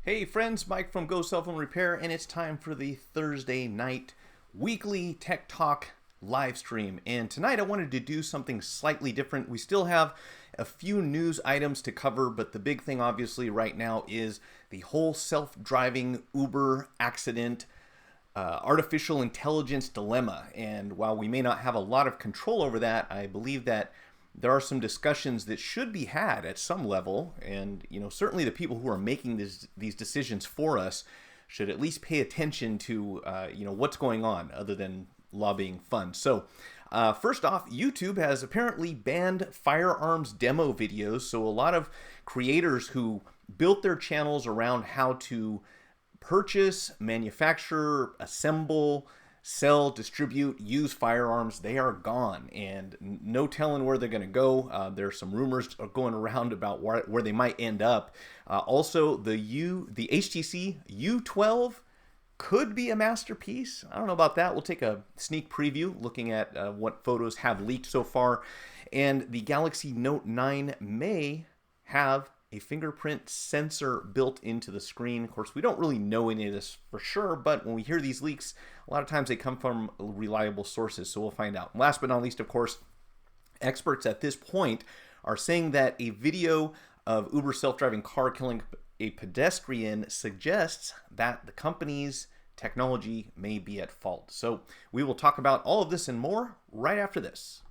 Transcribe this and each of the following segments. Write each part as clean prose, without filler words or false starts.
Hey friends, Mike from Go Cell Phone Repair, and it's time for the Thursday night weekly Tech Talk live stream. And tonight I wanted to do something slightly different. We still have a few news items to cover, but the big thing obviously right now is the whole self-driving Uber accident, artificial intelligence dilemma. And while we may not have a lot of control over that, I believe that there are some discussions that should be had at some level, and certainly the people who are making these decisions for us should at least pay attention to what's going on, other than lobbying funds. So first off, YouTube has apparently banned firearms demo videos. So a lot of creators who built their channels around how to purchase, manufacture, assemble, sell, distribute, use firearms, they are gone, and no telling where they're going to go. There's some rumors going around about where they might end up. Also, the HTC U12 could be a masterpiece. I don't know about that. We'll take a sneak preview looking at what photos have leaked so far. And the Galaxy Note 9 may have a fingerprint sensor built into the screen. Of course, we don't really know any of this for sure, but when we hear these leaks, a lot of times they come from reliable sources, so we'll find out. Last but not least, of course, experts at this point are saying that a video of Uber's self-driving car killing a pedestrian suggests that the company's technology may be at fault. So we will talk about all of this and more right after this.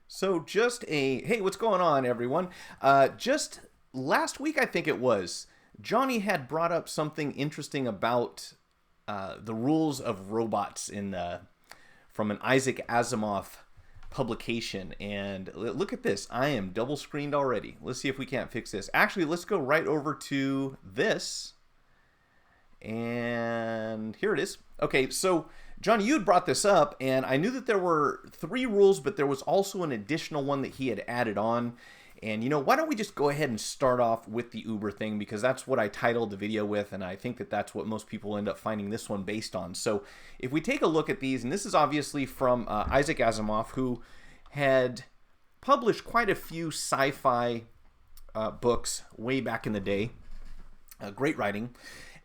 So hey, what's going on, everyone? Just last week, I think it was, Johnny had brought up something interesting about the rules of robots from an Isaac Asimov publication. And look at this. I am double screened already. Let's see if we can't fix this. Actually, let's go right over to this. And here it is. Okay, so Johnny, you had brought this up, and I knew that there were 3 rules, but there was also an additional one that he had added on. And why don't we just go ahead and start off with the Uber thing, because that's what I titled the video with, and I think that that's what most people end up finding this one based on. So if we take a look at these, and this is obviously from Isaac Asimov, who had published quite a few sci-fi books way back in the day. Great writing.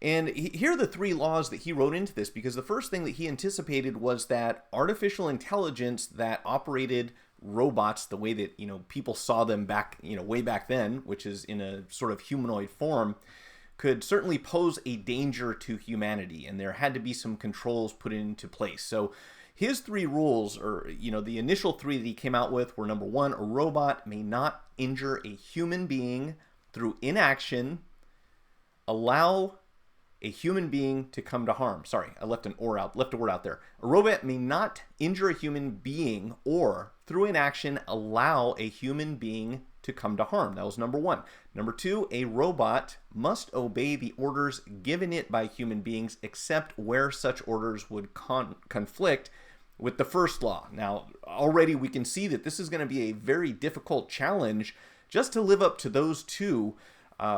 And here are the 3 laws that he wrote into this, because the first thing that he anticipated was that artificial intelligence that operated robots the way that people saw them back way back then, which is in a sort of humanoid form, could certainly pose a danger to humanity, and there had to be some controls put into place. So his 3 rules, or the initial 3 that he came out with, were: number 1, a robot may not injure a human being through inaction, allow a human being to come to harm. Sorry, I left a word out there. A robot may not injure a human being, or through inaction allow a human being to come to harm. That was number 1. Number 2, a robot must obey the orders given it by human beings, except where such orders would conflict with the first law. Now, already we can see that this is going to be a very difficult challenge just to live up to those 2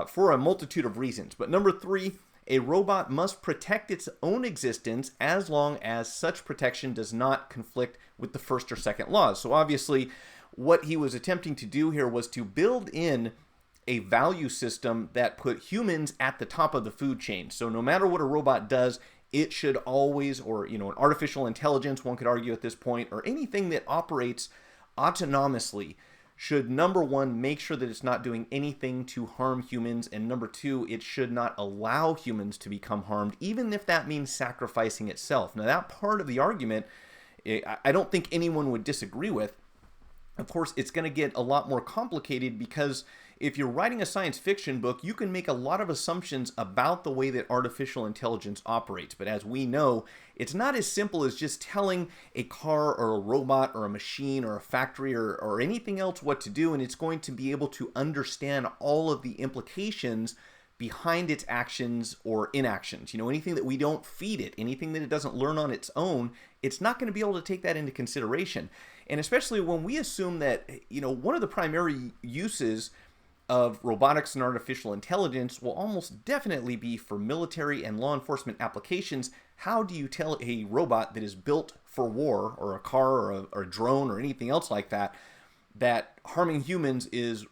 for a multitude of reasons. But number 3, a robot must protect its own existence as long as such protection does not conflict with the first or second laws. So obviously, what he was attempting to do here was to build in a value system that put humans at the top of the food chain. So no matter what a robot does, it should always, or an artificial intelligence, one could argue at this point, or anything that operates autonomously, should, number 1, make sure that it's not doing anything to harm humans, and number 2, it should not allow humans to become harmed, even if that means sacrificing itself. Now, that part of the argument, I don't think anyone would disagree with. Of course, it's going to get a lot more complicated, because if you're writing a science fiction book, you can make a lot of assumptions about the way that artificial intelligence operates. But as we know, it's not as simple as just telling a car or a robot or a machine or a factory or anything else what to do, and it's going to be able to understand all of the implications behind its actions or inactions. Anything that we don't feed it, anything that it doesn't learn on its own, it's not going to be able to take that into consideration. And especially when we assume that, one of the primary uses of robotics and artificial intelligence will almost definitely be for military and law enforcement applications. How do you tell a robot that is built for war, or a car, or a drone, or anything else like that, that harming humans is,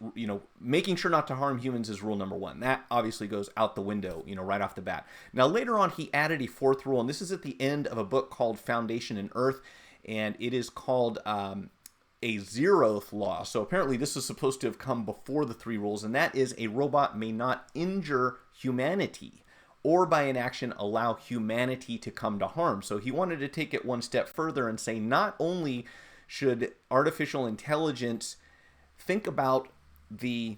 making sure not to harm humans is rule number one. That obviously goes out the window, right off the bat. Now, later on, he added a fourth rule, and this is at the end of a book called Foundation and Earth, and it is called a zeroth law. So apparently this is supposed to have come before the three rules, and that is a robot may not injure humanity or by inaction allow humanity to come to harm. So he wanted to take it one step further and say not only should artificial intelligence think about the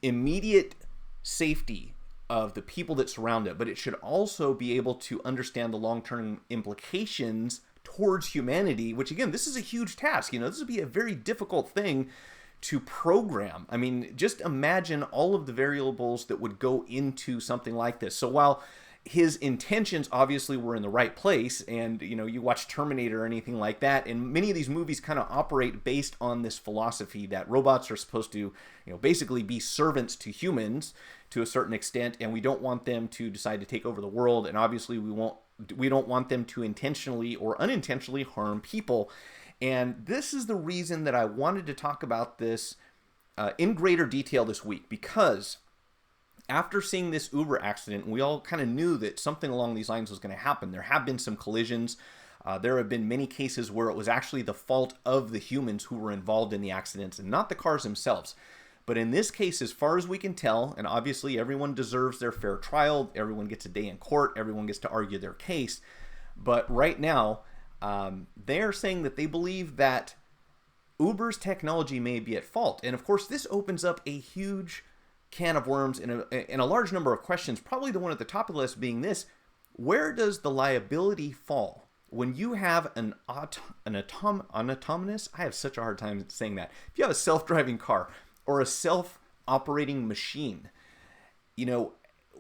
immediate safety of the people that surround it, but it should also be able to understand the long-term implications towards humanity, which again, this is a huge task. This would be a very difficult thing to program. I mean, just imagine all of the variables that would go into something like this. So while his intentions obviously were in the right place, and you watch Terminator or anything like that, and many of these movies kind of operate based on this philosophy that robots are supposed to basically be servants to humans to a certain extent, and we don't want them to decide to take over the world, and obviously we don't want them to intentionally or unintentionally harm people. And this is the reason that I wanted to talk about this in greater detail this week, because after seeing this Uber accident, we all kind of knew that something along these lines was going to happen. There have been some collisions. There have been many cases where it was actually the fault of the humans who were involved in the accidents and not the cars themselves. But in this case, as far as we can tell, and obviously everyone deserves their fair trial, everyone gets a day in court, everyone gets to argue their case. But right now, they're saying that they believe that Uber's technology may be at fault. And of course, this opens up a huge can of worms and a large number of questions. Probably the one at the top of the list being this: where does the liability fall when you have an autonomous, I have such a hard time saying that, if you have a self-driving car or a self-operating machine,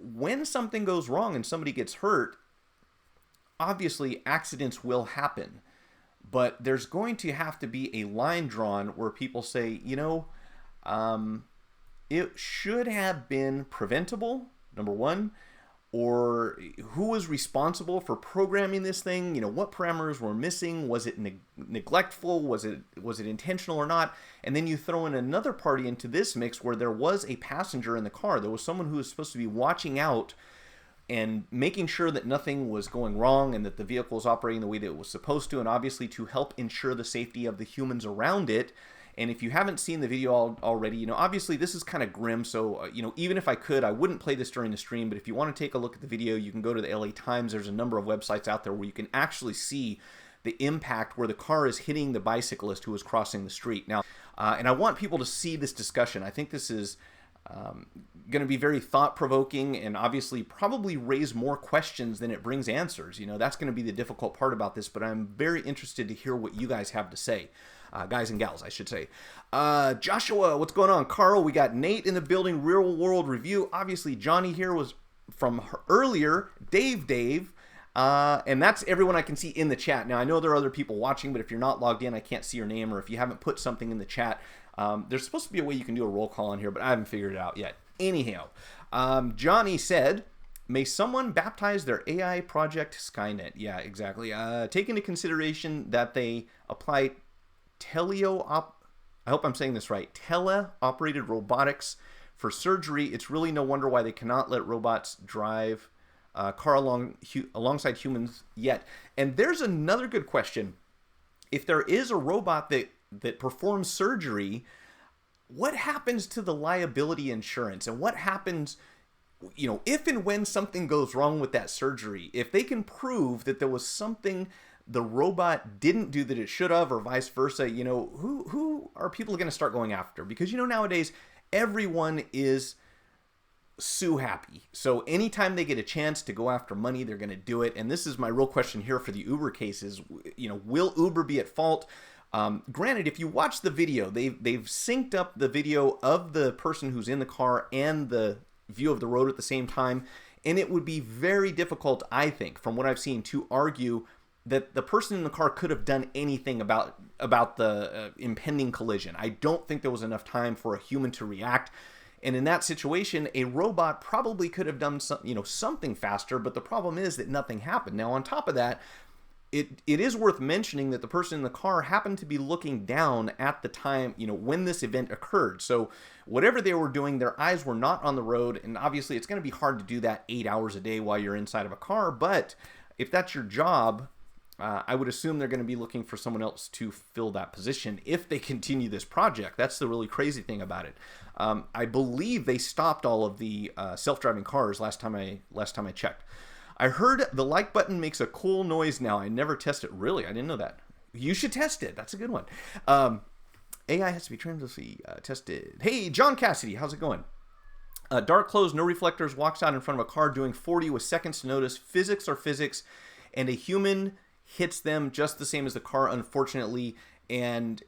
when something goes wrong and somebody gets hurt, obviously accidents will happen, but there's going to have to be a line drawn where people say, it should have been preventable, number one, or who was responsible for programming this thing? What parameters were missing? Was it neglectful? Was it intentional or not? And then you throw in another party into this mix where there was a passenger in the car. There was someone who was supposed to be watching out and making sure that nothing was going wrong and that the vehicle was operating the way that it was supposed to, and obviously to help ensure the safety of the humans around it. And if you haven't seen the video already, obviously this is kind of grim, so, even if I could, I wouldn't play this during the stream, but if you want to take a look at the video, you can go to the LA Times. There's a number of websites out there where you can actually see the impact where the car is hitting the bicyclist who was crossing the street. Now, and I want people to see this discussion. I think this is going to be very thought-provoking and obviously probably raise more questions than it brings answers. That's going to be the difficult part about this, but I'm very interested to hear what you guys have to say. Guys and gals, I should say. Joshua, what's going on? Carl, we got Nate in the building, Real World Review. Obviously, Johnny here was from earlier, Dave, and that's everyone I can see in the chat. Now, I know there are other people watching, but if you're not logged in, I can't see your name, or if you haven't put something in the chat, there's supposed to be a way you can do a roll call on here, but I haven't figured it out yet. Anyhow, Johnny said, may someone baptize their AI project Skynet? Yeah, exactly. Take into consideration that they apply I hope I'm saying this right, teleoperated robotics for surgery. It's really no wonder why they cannot let robots drive a car alongside humans yet. And there's another good question. If there is a robot that performs surgery, what happens to the liability insurance? And what happens, if and when something goes wrong with that surgery? If they can prove that there was something the robot didn't do that it should have, or vice versa, who are people going to start going after? Because, nowadays, everyone is sue happy. So anytime they get a chance to go after money, they're going to do it. And this is my real question here for the Uber cases. Will Uber be at fault? Granted, if you watch the video, they've synced up the video of the person who's in the car and the view of the road at the same time. And it would be very difficult, I think, from what I've seen, to argue that the person in the car could have done anything about the impending collision. I don't think there was enough time for a human to react. And in that situation, a robot probably could have done something faster, but the problem is that nothing happened. Now, on top of that, it is worth mentioning that the person in the car happened to be looking down at the time, when this event occurred. So whatever they were doing, their eyes were not on the road. And obviously it's going to be hard to do that 8 hours a day while you're inside of a car. But if that's your job, I would assume they're going to be looking for someone else to fill that position if they continue this project. That's the really crazy thing about it. I believe they stopped all of the self-driving cars last time I checked. I heard the like button makes a cool noise now. I never tested it. Really? I didn't know that. You should test it. That's a good one. AI has to be tremendously tested. Hey, John Cassidy, how's it going? Dark clothes, no reflectors, walks out in front of a car doing 40 with seconds to notice. Physics are physics, and a human hits them just the same as the car, unfortunately. And,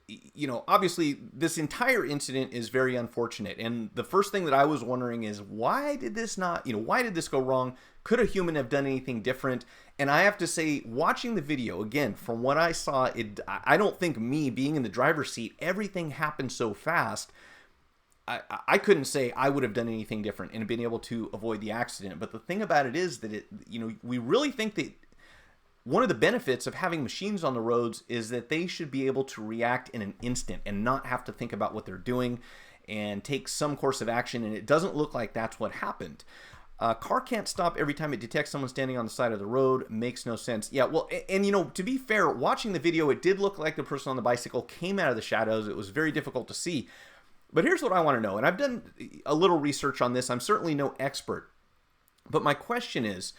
obviously this entire incident is very unfortunate. And the first thing that I was wondering is, why did this go wrong? Could a human have done anything different? And I have to say, watching the video, again, from what I saw, I don't think, me being in the driver's seat, everything happened so fast. I couldn't say I would have done anything different and been able to avoid the accident. But the thing about it is that we really think that one of the benefits of having machines on the roads is that they should be able to react in an instant and not have to think about what they're doing and take some course of action. And it doesn't look like that's what happened. A car can't stop every time it detects someone standing on the side of the road. Makes no sense. Yeah, well, and to be fair, watching the video, it did look like the person on the bicycle came out of the shadows. It was very difficult to see. But here's what I want to know, and I've done a little research on this. I'm certainly no expert. But my question is,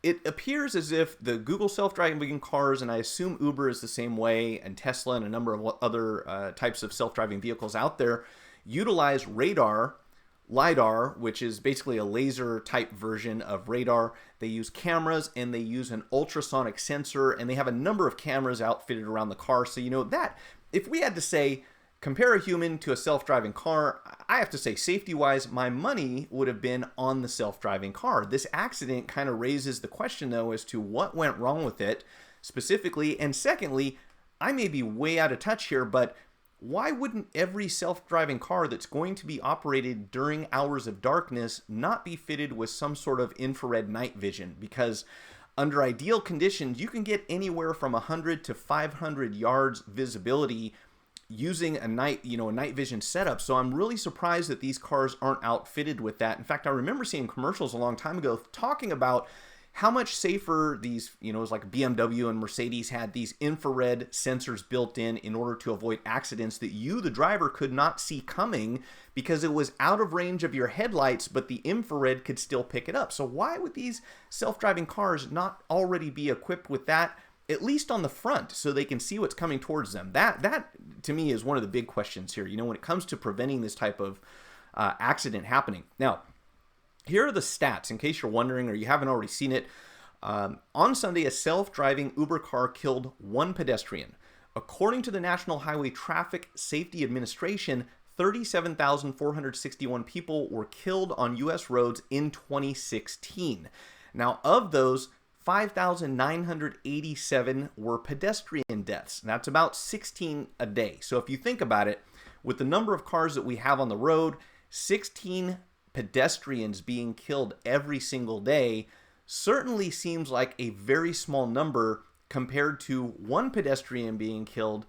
it appears as if the Google self-driving cars, and I assume Uber is the same way, and Tesla and a number of other types of self-driving vehicles out there, utilize LiDAR, which is basically a laser type version of radar. They use cameras and they use an ultrasonic sensor, and they have a number of cameras outfitted around the car. So that if we had to say, compare a human to a self-driving car, I have to say, safety-wise, my money would have been on the self-driving car. This accident kind of raises the question, though, as to what went wrong with it specifically. And secondly, I may be way out of touch here, but why wouldn't every self-driving car that's going to be operated during hours of darkness not be fitted with some sort of infrared night vision? Because under ideal conditions, you can get anywhere from 100 to 500 yards visibility using a night vision setup. So I'm really surprised that these cars aren't outfitted with that. In fact, I remember seeing commercials a long time ago talking about how much safer these, it was like BMW and Mercedes had these infrared sensors built in order to avoid accidents that you, the driver, could not see coming because it was out of range of your headlights, but the infrared could still pick it up. So why would these self-driving cars not already be equipped with that, at least on the front, so they can see what's coming towards them? That to me is one of the big questions here, when it comes to preventing this type of accident happening. Now, here are the stats, in case you're wondering or you haven't already seen it. On Sunday, a self-driving Uber car killed one pedestrian. According to the National Highway Traffic Safety Administration, 37,461 people were killed on U.S. roads in 2016. Now, of those, 5,987 were pedestrian deaths. That's about 16 a day. So if you think about it, with the number of cars that we have on the road, 16 pedestrians being killed every single day certainly seems like a very small number compared to one pedestrian being killed.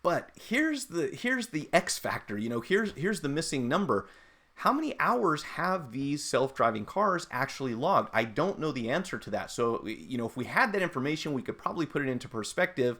But here's the X factor. Here's the missing number. How many hours have these self-driving cars actually logged? I don't know the answer to that. So, if we had that information, we could probably put it into perspective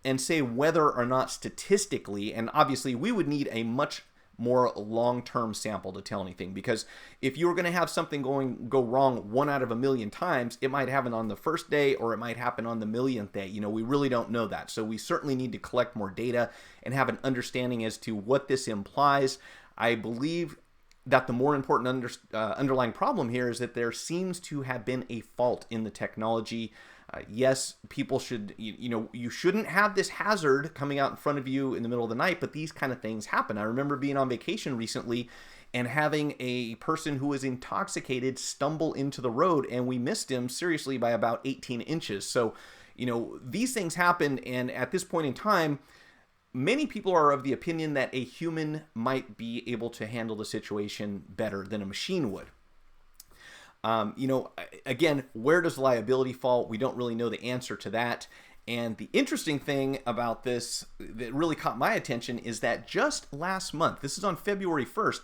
and say whether or not statistically, and obviously we would need a much more long-term sample to tell anything, because if you were going to have something go wrong 1 out of a million times, it might happen on the first day or it might happen on the millionth day. We really don't know that. So we certainly need to collect more data and have an understanding as to what this implies. I believe that the more important underlying problem here is that there seems to have been a fault in the technology. Yes, people should, you shouldn't have this hazard coming out in front of you in the middle of the night, but these kind of things happen. I remember being on vacation recently and having a person who was intoxicated stumble into the road, and we missed him seriously by about 18 inches. So, these things happen, and at this point in time, many people are of the opinion that a human might be able to handle the situation better than a machine would. Again, where does liability fall? We don't really know the answer to that. And the interesting thing about this that really caught my attention is that just last month, this is on February 1st,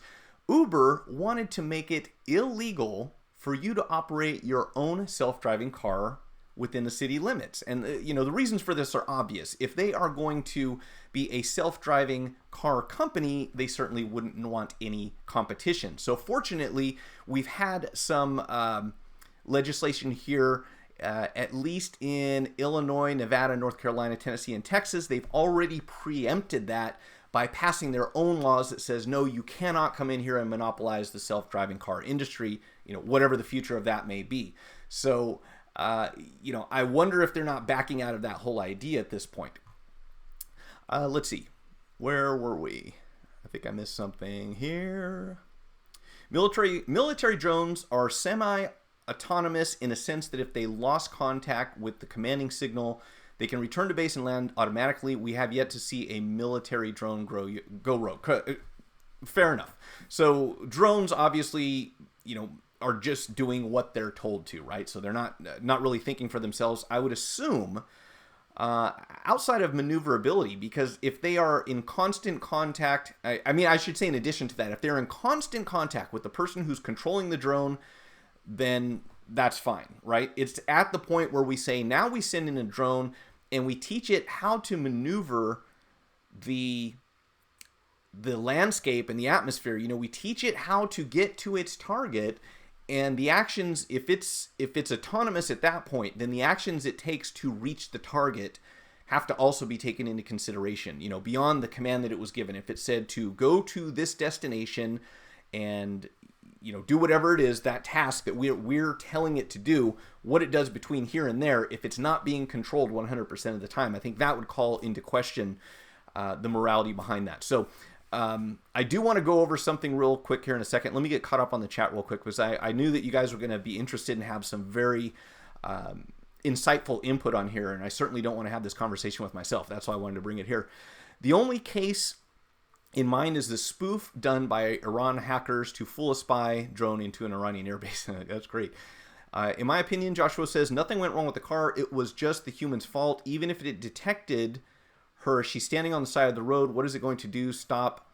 Uber wanted to make it illegal for you to operate your own self-driving car within the city limits. And the reasons for this are obvious. If they are going to be a self-driving car company, they certainly wouldn't want any competition. So fortunately, we've had some legislation here, at least in Illinois, Nevada, North Carolina, Tennessee, and Texas. They've already preempted that by passing their own laws that says, no, you cannot come in here and monopolize the self-driving car industry, whatever the future of that may be. So, I wonder if they're not backing out of that whole idea at this point. Let's see. Where were we? I think I missed something here. Military drones are semi-autonomous in a sense that if they lost contact with the commanding signal, they can return to base and land automatically. We have yet to see a military drone go rogue. Fair enough. So drones obviously, are just doing what they're told to, right? So they're not really thinking for themselves, I would assume, outside of maneuverability, because if they are in constant contact, I should say in addition to that, if they're in constant contact with the person who's controlling the drone, then that's fine, right? It's at the point where we say, now we send in a drone and we teach it how to maneuver the landscape and the atmosphere. We teach it how to get to its target, and the actions, if it's autonomous at that point, then the actions it takes to reach the target have to also be taken into consideration, beyond the command that it was given. If it said to go to this destination and do whatever it is, that task that we're telling it to do, what it does between here and there, if it's not being controlled 100% of the time, I think that would call into question the morality behind that. So I do want to go over something real quick here in a second. Let me get caught up on the chat real quick, because I knew that you guys were going to be interested and have some very insightful input on here, and I certainly don't want to have this conversation with myself. That's why I wanted to bring it here. The only case in mind is the spoof done by Iran hackers to fool a spy drone into an Iranian airbase. That's great. In my opinion, Joshua says, nothing went wrong with the car. It was just the human's fault. Even if it detected her, she's standing on the side of the road. What is it going to do? Stop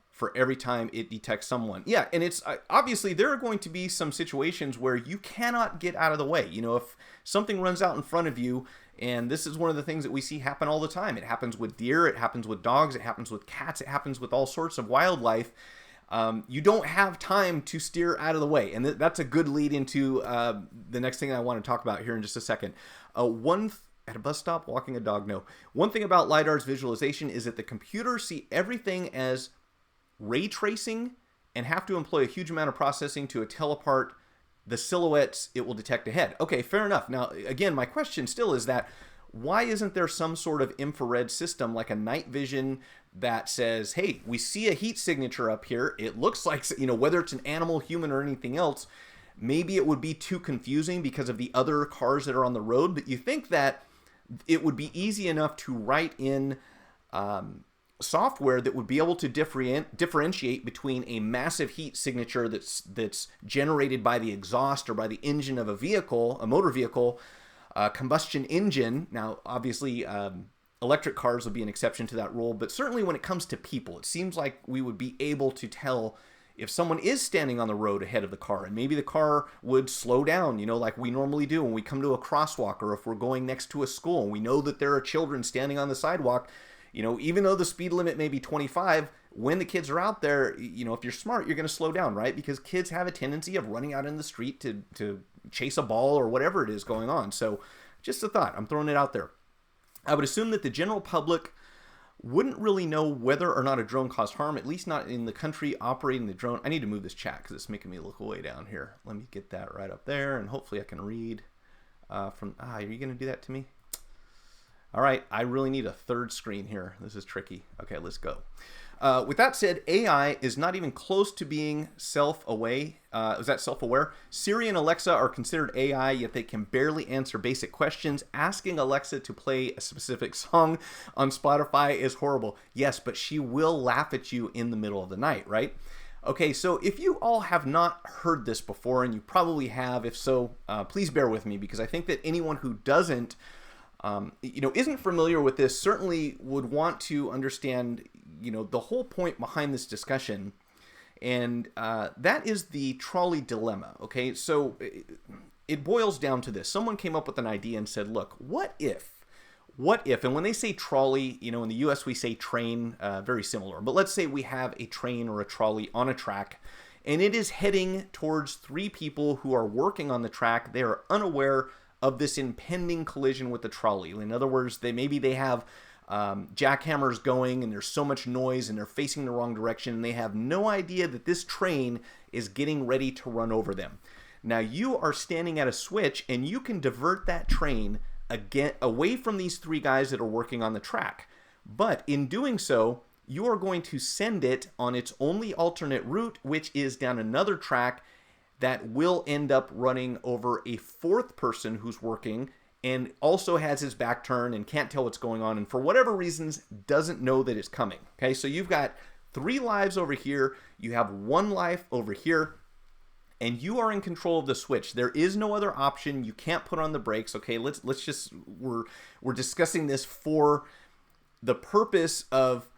for every time it detects someone. Yeah, and it's obviously there are going to be some situations where you cannot get out of the way. If something runs out in front of you, and this is one of the things that we see happen all the time. It happens with deer, it happens with dogs, it happens with cats, it happens with all sorts of wildlife. You don't have time to steer out of the way. And that's a good lead into the next thing I want to talk about here in just a second. At a bus stop, walking a dog, no. One thing about LiDAR's visualization is that the computers see everything as ray tracing and have to employ a huge amount of processing to tell apart the silhouettes it will detect ahead. Okay, fair enough. Now, again, my question still is that why isn't there some sort of infrared system like a night vision that says, hey, we see a heat signature up here. It looks like, whether it's an animal, human, or anything else, maybe it would be too confusing because of the other cars that are on the road. But you think that it would be easy enough to write in software that would be able to differentiate between a massive heat signature that's generated by the exhaust or by the engine of a motor vehicle, combustion engine. Now, obviously, electric cars would be an exception to that rule, but certainly when it comes to people, it seems like we would be able to tell if someone is standing on the road ahead of the car, and maybe the car would slow down, like we normally do when we come to a crosswalk, or if we're going next to a school and we know that there are children standing on the sidewalk, even though the speed limit may be 25, when the kids are out there, if you're smart, you're going to slow down, right? Because kids have a tendency of running out in the street to chase a ball or whatever it is going on. So just a thought, I'm throwing it out there. I would assume that the general public wouldn't really know whether or not a drone caused harm, at least not in the country operating the drone. I need to move this chat because it's making me look way down here. Let me get that right up there, and hopefully I can read are you going to do that to me? All right, I really need a third screen here. This is tricky. Okay, let's go. With that said, AI is not even close to being self-aware. Siri and Alexa are considered AI, yet they can barely answer basic questions. Asking Alexa to play a specific song on Spotify is horrible. Yes, but she will laugh at you in the middle of the night, right? Okay, so if you all have not heard this before, and you probably have, if so, please bear with me, because I think that anyone who doesn't, isn't familiar with this certainly would want to understand, the whole point behind this discussion, and that is the trolley dilemma. Okay, so it boils down to this. Someone came up with an idea and said, look, what if, and when they say trolley, in the US we say train, very similar, but let's say we have a train or a trolley on a track, and it is heading towards three people who are working on the track. They are unaware of this impending collision with the trolley. In other words, maybe they have jackhammers going, and there's so much noise, and they're facing the wrong direction, and they have no idea that this train is getting ready to run over them. Now you are standing at a switch, and you can divert that train away from these three guys that are working on the track. But in doing so, you are going to send it on its only alternate route, which is down another track that will end up running over a fourth person who's working and also has his back turned and can't tell what's going on, and for whatever reasons doesn't know that it's coming. Okay, so you've got 3 lives over here, you have 1 life over here, and you are in control of the switch. There is no other option. You can't put on the brakes. Okay, let's just, we're discussing this for the purpose of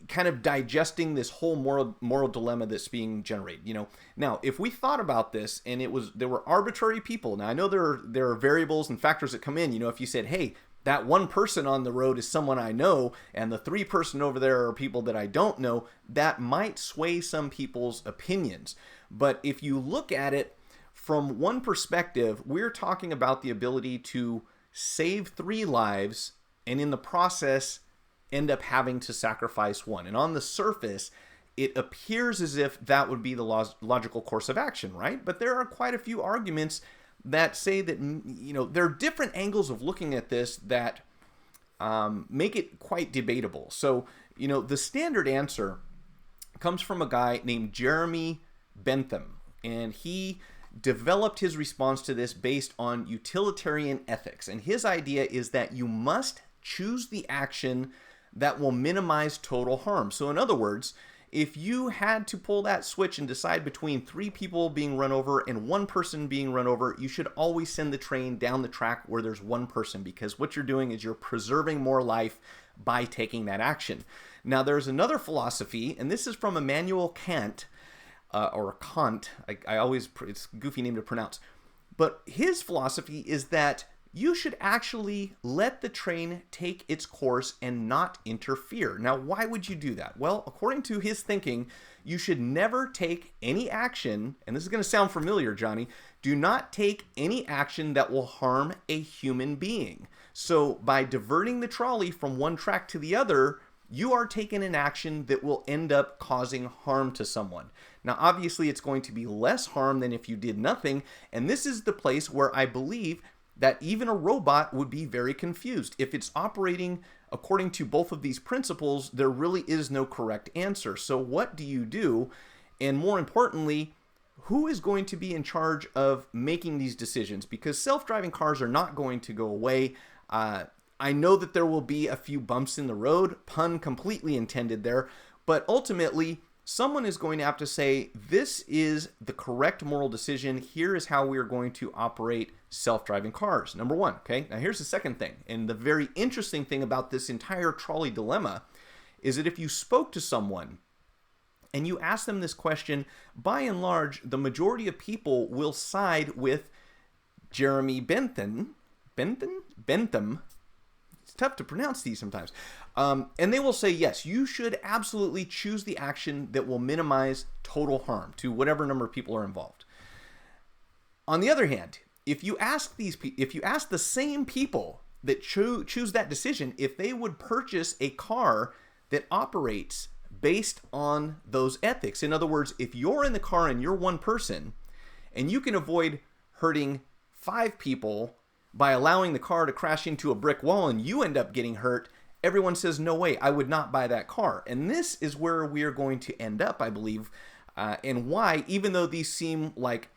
kind of digesting this whole moral dilemma that's being generated. Now if we thought about this and there were arbitrary people. Now I know there are variables and factors that come in. If you said, hey, that 1 person on the road is someone I know, and the 3 person over there are people that I don't know, that might sway some people's opinions. But if you look at it from one perspective, we're talking about the ability to save 3 lives and in the process end up having to sacrifice 1. And on the surface, it appears as if that would be the logical course of action, right? But there are quite a few arguments that say that, there are different angles of looking at this that make it quite debatable. So, the standard answer comes from a guy named Jeremy Bentham, and he developed his response to this based on utilitarian ethics. And his idea is that you must choose the action that will minimize total harm. So in other words, if you had to pull that switch and decide between 3 people being run over and 1 person being run over, you should always send the train down the track where there's 1 person, because what you're doing is you're preserving more life by taking that action. Now there's another philosophy, and this is from Immanuel Kant, or Kant, it's a goofy name to pronounce, but his philosophy is that you should actually let the train take its course and not interfere. Now, why would you do that? Well, according to his thinking, you should never take any action, and this is going to sound familiar, Johnny, do not take any action that will harm a human being. So by diverting the trolley from one track to the other, you are taking an action that will end up causing harm to someone. Now, obviously, it's going to be less harm than if you did nothing, and this is the place where I believe that even a robot would be very confused. If it's operating according to both of these principles, there really is no correct answer. So what do you do? And more importantly, who is going to be in charge of making these decisions? Because self-driving cars are not going to go away. I know that there will be a few bumps in the road, pun completely intended there, but ultimately, someone is going to have to say, this is the correct moral decision. Here is how we are going to operate self-driving cars. Number 1, okay? Now here's the second thing. And the very interesting thing about this entire trolley dilemma is that if you spoke to someone and you ask them this question, by and large, the majority of people will side with Jeremy Bentham. It's tough to pronounce these sometimes. And they will say, yes, you should absolutely choose the action that will minimize total harm to whatever number of people are involved. On the other hand, if you ask the same people that choose that decision, if they would purchase a car that operates based on those ethics. In other words, if you're in the car and you're 1 person and you can avoid hurting 5 people by allowing the car to crash into a brick wall and you end up getting hurt, everyone says, no way, I would not buy that car. And this is where we are going to end up, I believe, and why, even though these seem like,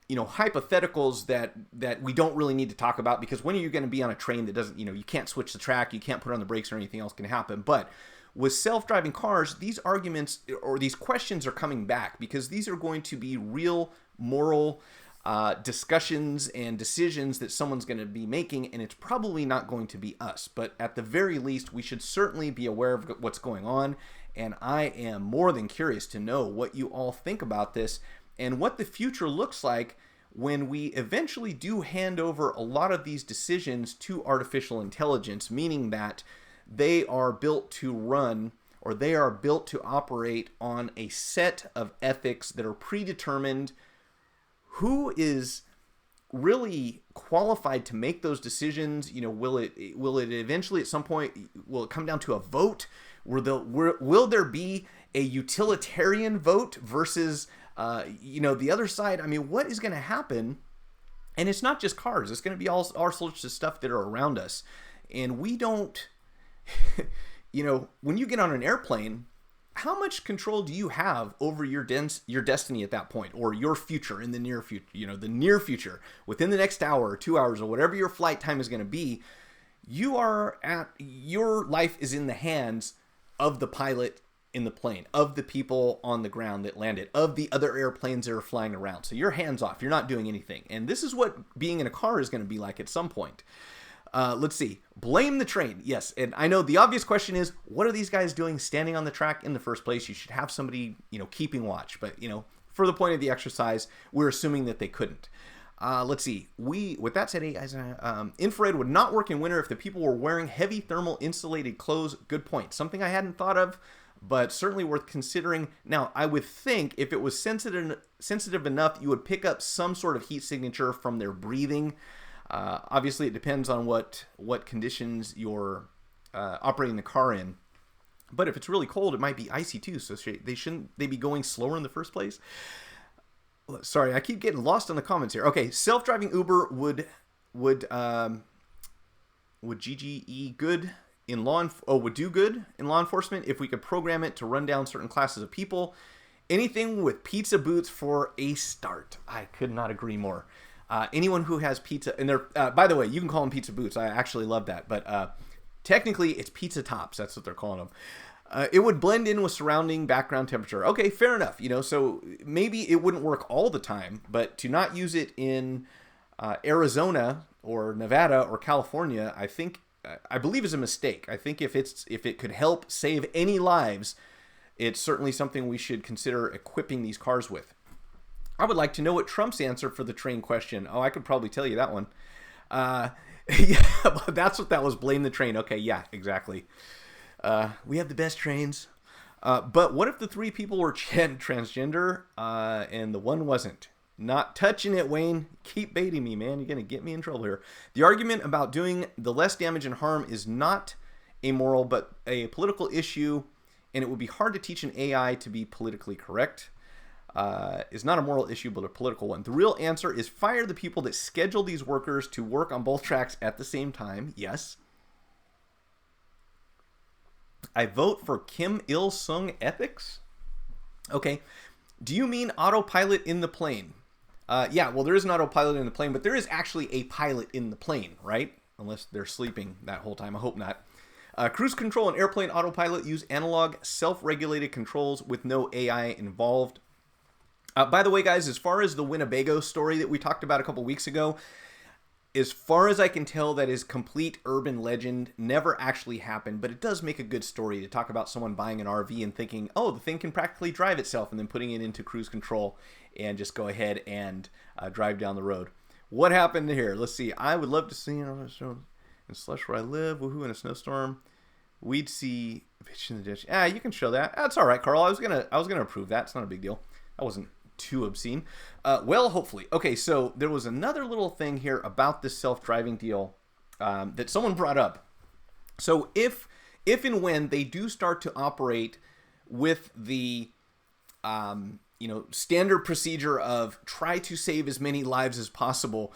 hypotheticals that we don't really need to talk about, because when are you going to be on a train that doesn't, you can't switch the track, you can't put on the brakes or anything else can happen. But with self-driving cars, these arguments or these questions are coming back because these are going to be real moral discussions and decisions that someone's going to be making, and it's probably not going to be us. But at the very least, we should certainly be aware of what's going on, and I am more than curious to know what you all think about this and what the future looks like when we eventually do hand over a lot of these decisions to artificial intelligence, meaning that they are built to run or they are built to operate on a set of ethics that are predetermined. Who is really qualified to make those decisions? Will it eventually at some point, will it come down to a vote? Will there be a utilitarian vote versus the other side? I mean, what is going to happen? And it's not just cars. It's going to be all sorts of stuff that are around us. And we don't, when you get on an airplane, how much control do you have over your destiny at that point, or your future in the near future, the near future, within the next hour or 2 hours or whatever your flight time is going to be? Your life is in the hands of the pilot in the plane, of the people on the ground that landed, of the other airplanes that are flying around. So you're hands off. You're not doing anything. And this is what being in a car is going to be like at some point. Let's see. Blame the train. Yes. And I know the obvious question is, what are these guys doing standing on the track in the first place? You should have somebody, keeping watch. But, for the point of the exercise, we're assuming that they couldn't. Let's see. With that said, infrared would not work in winter if the people were wearing heavy thermal insulated clothes. Good point. Something I hadn't thought of, but certainly worth considering. Now, I would think if it was sensitive enough, you would pick up some sort of heat signature from their breathing. Obviously, it depends on what conditions you're operating the car in. But if it's really cold, it might be icy too. So shouldn't they be going slower in the first place? Sorry, I keep getting lost in the comments here. Okay, self-driving Uber would GGE good in would do good in law enforcement if we could program it to run down certain classes of people. Anything with pizza boots for a start. I could not agree more. Anyone who has pizza, and they're, by the way, you can call them pizza boots. I actually love that. But technically, it's pizza tops. That's what they're calling them. It would blend in with surrounding background temperature. Okay, fair enough. So maybe it wouldn't work all the time, but to not use it in Arizona or Nevada or California, I believe is a mistake. I think if it could help save any lives, it's certainly something we should consider equipping these cars with. I would like to know what Trump's answer for the train question. Oh, I could probably tell you that one. Yeah, that's what that was. Blame the train. Okay, yeah, exactly. We have the best trains. But what if the three people were transgender and the one wasn't? Not touching it, Wayne. Keep baiting me, man. You're going to get me in trouble here. The argument about doing the less damage and harm is not amoral, but a political issue, and it would be hard to teach an AI to be politically correct. Is not a moral issue, but a political one. The real answer is fire the people that schedule these workers to work on both tracks at the same time. Yes. I vote for Kim Il-sung ethics. Okay. Do you mean autopilot in the plane? Yeah, well, there is an autopilot in the plane, but there is actually a pilot in the plane, right? Unless they're sleeping that whole time. I hope not. Cruise control and airplane autopilot use analog, self-regulated controls with no AI involved. By the way, guys, as far as the Winnebago story that we talked about a couple weeks ago, as far as I can tell, that is complete urban legend, never actually happened, but it does make a good story to talk about someone buying an RV and thinking, oh, the thing can practically drive itself, and then putting it into cruise control and just go ahead and drive down the road. What happened here? Let's see. I would love to see in slush where I live, woohoo, in a snowstorm. We'd see fish in the ditch. You can show that. That's all right, Carl. I was gonna approve that. It's not a big deal. That wasn't too obscene. Well, hopefully. Okay, so there was another little thing here about this self-driving deal that someone brought up. So if and when they do start to operate with the standard procedure of try to save as many lives as possible,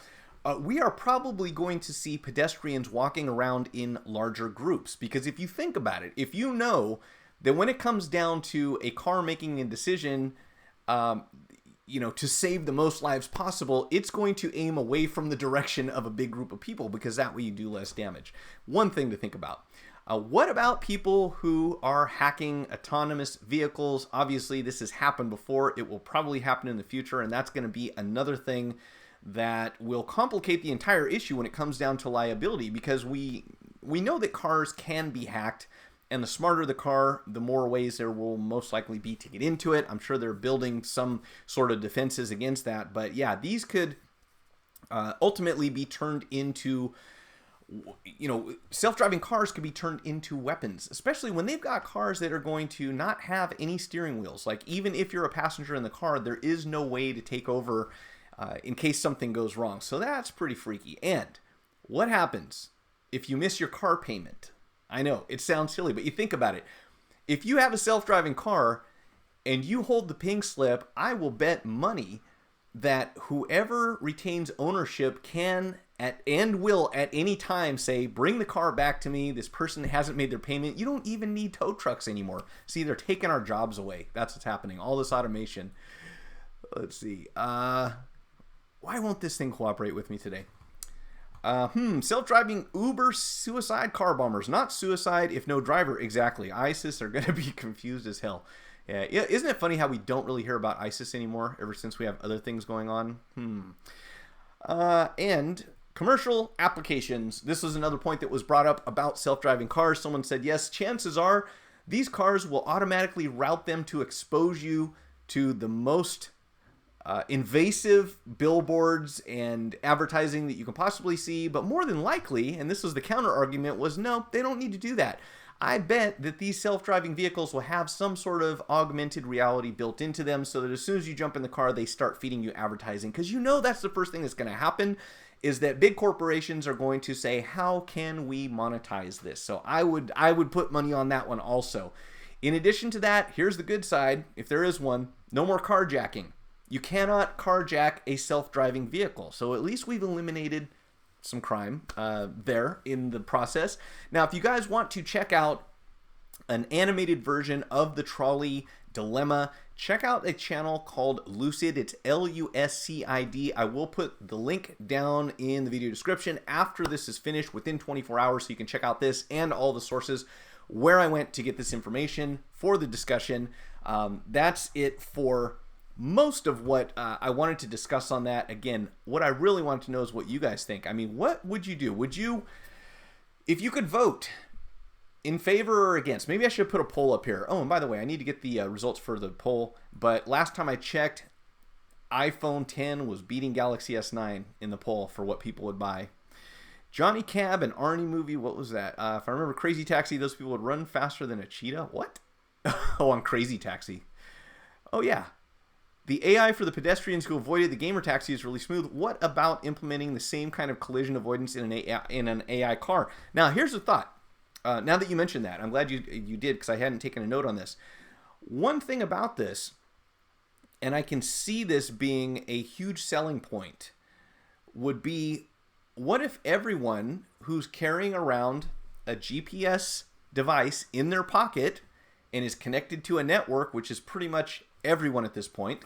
we are probably going to see pedestrians walking around in larger groups. Because if you think about it, if you know that when it comes down to a car making a decision to save the most lives possible, it's going to aim away from the direction of a big group of people, because that way you do less damage. One thing to think about. What about people who are hacking autonomous vehicles? Obviously, this has happened before. It will probably happen in the future, and that's going to be another thing that will complicate the entire issue when it comes down to liability, because we know that cars can be hacked, and the smarter the car, the more ways there will most likely be to get into it. I'm sure they're building some sort of defenses against that, but yeah, these could ultimately be turned into, self-driving cars could be turned into weapons, especially when they've got cars that are going to not have any steering wheels. Like, even if you're a passenger in the car, there is no way to take over in case something goes wrong. So that's pretty freaky. And what happens if you miss your car payment? I know, it sounds silly, but you think about it. If you have a self-driving car and you hold the pink slip, I will bet money that whoever retains ownership can and will at any time say, bring the car back to me. This person hasn't made their payment. You don't even need tow trucks anymore. See, they're taking our jobs away. That's what's happening. All this automation. Let's see. Why won't this thing cooperate with me today? Self-driving Uber suicide car bombers. Not suicide if no driver. Exactly. ISIS are going to be confused as hell. Yeah, isn't it funny how we don't really hear about ISIS anymore ever since we have other things going on? And commercial applications. This was another point that was brought up about self-driving cars. Someone said, yes, chances are these cars will automatically route them to expose you to the most invasive billboards and advertising that you can possibly see. But more than likely, and this was the counter argument, was no, they don't need to do that. I bet that these self-driving vehicles will have some sort of augmented reality built into them so that as soon as you jump in the car, they start feeding you advertising. Because that's the first thing that's going to happen, is that big corporations are going to say, how can we monetize this? So I would put money on that one also. In addition to that, here's the good side, if there is one: no more carjacking. You cannot carjack a self-driving vehicle. So at least we've eliminated some crime there in the process. Now, if you guys want to check out an animated version of the trolley dilemma, check out a channel called Lucid. It's LUSCID. I will put the link down in the video description after this is finished, within 24 hours, so you can check out this and all the sources where I went to get this information for the discussion. That's it for most of what I wanted to discuss on that. Again, what I really wanted to know is what you guys think. I mean, what would you do? Would you, if you could vote in favor or against? Maybe I should put a poll up here. Oh, and by the way, I need to get the results for the poll. But last time I checked, iPhone 10 was beating Galaxy S9 in the poll for what people would buy. Johnny Cab and Arnie movie, what was that? If I remember, Crazy Taxi, those people would run faster than a cheetah. What? Oh, on Crazy Taxi. Oh, yeah. The AI for the pedestrians who avoided the gamer taxi is really smooth. What about implementing the same kind of collision avoidance in an AI car? Now, here's a thought. Now that you mentioned that, I'm glad you did, because I hadn't taken a note on this. One thing about this, and I can see this being a huge selling point, would be, what if everyone who's carrying around a GPS device in their pocket and is connected to a network, which is pretty much everyone at this point,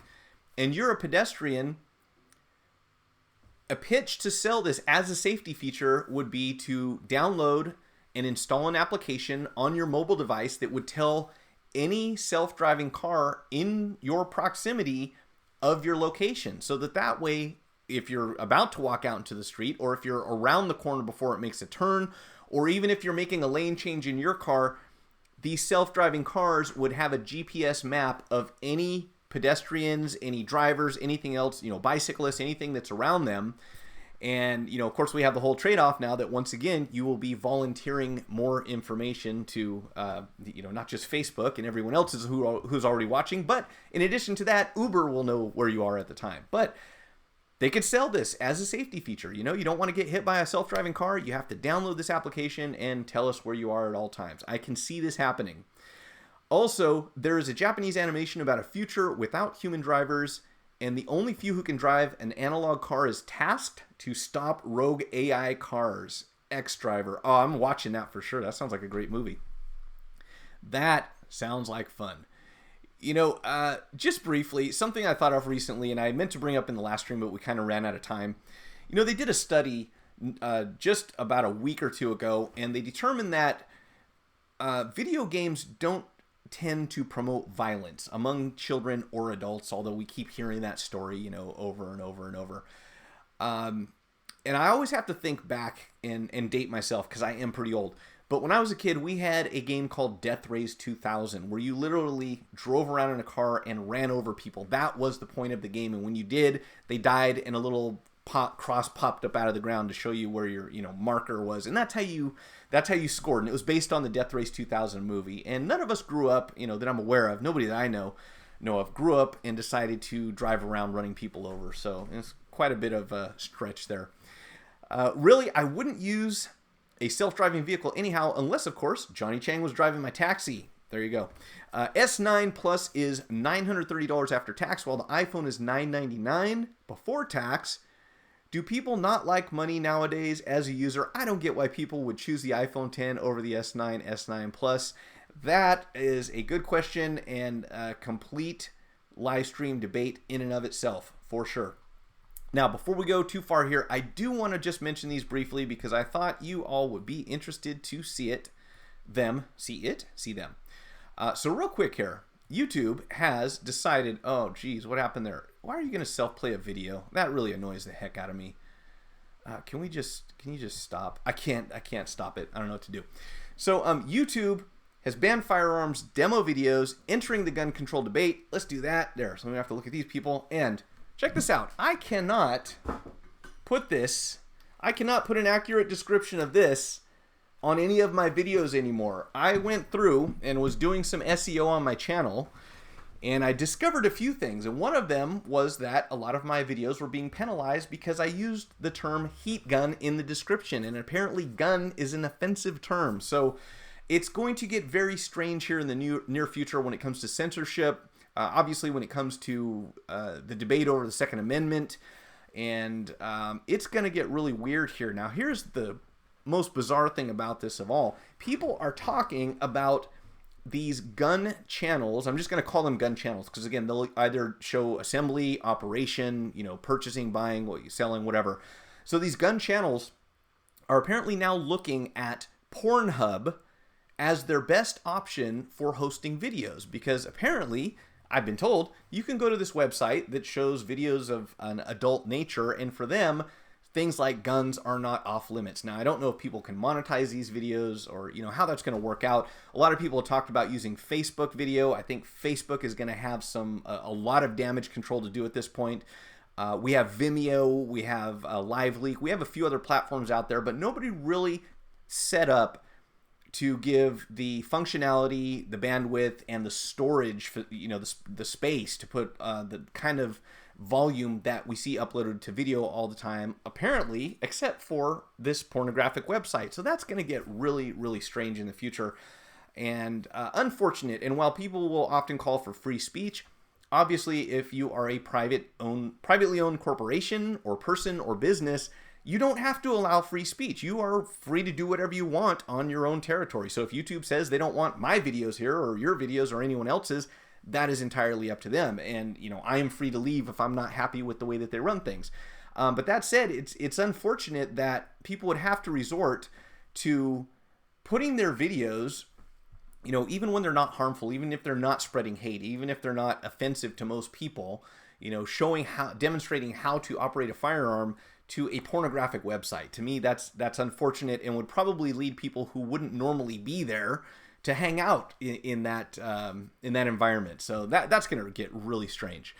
and you're a pedestrian, a pitch to sell this as a safety feature would be to download and install an application on your mobile device that would tell any self-driving car in your proximity of your location, so that way, if you're about to walk out into the street, or if you're around the corner before it makes a turn, or even if you're making a lane change in your car, these self-driving cars would have a GPS map of any pedestrians, any drivers, anything else, bicyclists, anything that's around them. And, of course, we have the whole trade-off now that, once again, you will be volunteering more information to, not just Facebook and everyone else who's already watching, but in addition to that, Uber will know where you are at the time. But they could sell this as a safety feature. You don't want to get hit by a self-driving car. You have to download this application and tell us where you are at all times. I can see this happening. Also, there is a Japanese animation about a future without human drivers, and the only few who can drive an analog car is tasked to stop rogue AI cars. X-Driver. Oh, I'm watching that for sure. That sounds like a great movie. That sounds like fun. Just briefly, something I thought of recently, and I meant to bring up in the last stream, but we kind of ran out of time. They did a study just about a week or two ago, and they determined that video games don't tend to promote violence among children or adults, although we keep hearing that story, over and over and over. And I always have to think back and date myself because I am pretty old. But when I was a kid, we had a game called Death Race 2000 where you literally drove around in a car and ran over people. That was the point of the game. And when you did, they died and a little cross popped up out of the ground to show you where your marker was. And that's how you scored. And it was based on the Death Race 2000 movie. And none of us grew up, that I'm aware of, nobody that I know of, grew up and decided to drive around running people over. So it's quite a bit of a stretch there. Really, I wouldn't use a self-driving vehicle anyhow, unless, of course, Johnny Chang was driving my taxi. There you go. S9 Plus is $930 after tax, while the iPhone is $999 before tax. Do people not like money nowadays as a user? I don't get why people would choose the iPhone 10 over the S9, S9 Plus. That is a good question and a complete live stream debate in and of itself, for sure. Now, before we go too far here, I do want to just mention these briefly because I thought you all would be interested to see them. So real quick here, YouTube has decided, oh geez, what happened there? Why are you going to self-play a video? That really annoys the heck out of me. Can you just stop? I can't stop it. I don't know what to do. So YouTube has banned firearms demo videos entering the gun control debate. Let's do that. There. So we have to look at these people and check this out. I cannot put an accurate description of this on any of my videos anymore. I went through and was doing some SEO on my channel, and I discovered a few things. And one of them was that a lot of my videos were being penalized because I used the term heat gun in the description. And apparently gun is an offensive term. So it's going to get very strange here in the near future when it comes to censorship. Obviously, when it comes to the debate over the Second Amendment, and it's going to get really weird here. Now, here's the most bizarre thing about this of all. People are talking about these gun channels. I'm just going to call them gun channels because, again, they'll either show assembly, operation, purchasing, buying, selling, whatever. So these gun channels are apparently now looking at Pornhub as their best option for hosting videos because apparently, I've been told, you can go to this website that shows videos of an adult nature, and for them, things like guns are not off limits. Now, I don't know if people can monetize these videos or, how that's going to work out. A lot of people have talked about using Facebook video. I think Facebook is going to have a lot of damage control to do at this point. We have Vimeo, we have LiveLeak, we have a few other platforms out there, but nobody really set up to give the functionality, the bandwidth, and the storage for the space to put the kind of volume that we see uploaded to video all the time, apparently, except for this pornographic website. So that's going to get really, really strange in the future and unfortunate. And while people will often call for free speech, obviously, if you are a privately owned corporation or person or business, you don't have to allow free speech. You are free to do whatever you want on your own territory. So if YouTube says they don't want my videos here or your videos or anyone else's, that is entirely up to them. And, I am free to leave if I'm not happy with the way that they run things. But that said, it's unfortunate that people would have to resort to putting their videos, even when they're not harmful, even if they're not spreading hate, even if they're not offensive to most people, demonstrating how to operate a firearm to a pornographic website. To me, that's unfortunate and would probably lead people who wouldn't normally be there to hang out in that environment. So that's going to get really strange.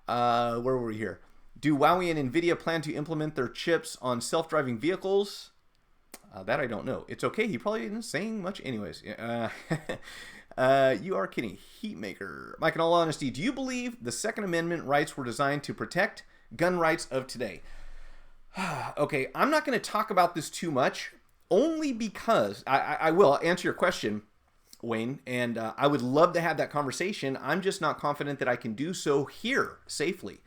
Where were we here? Do Huawei and Nvidia plan to implement their chips on self-driving vehicles? That I don't know. It's okay. He probably isn't saying much anyways. You are kidding. Heatmaker. Mike, in all honesty, do you believe the Second Amendment rights were designed to protect gun rights of today? Okay, I'm not going to talk about this too much, only because I will answer your question, Wayne, and I would love to have that conversation. I'm just not confident that I can do so here safely.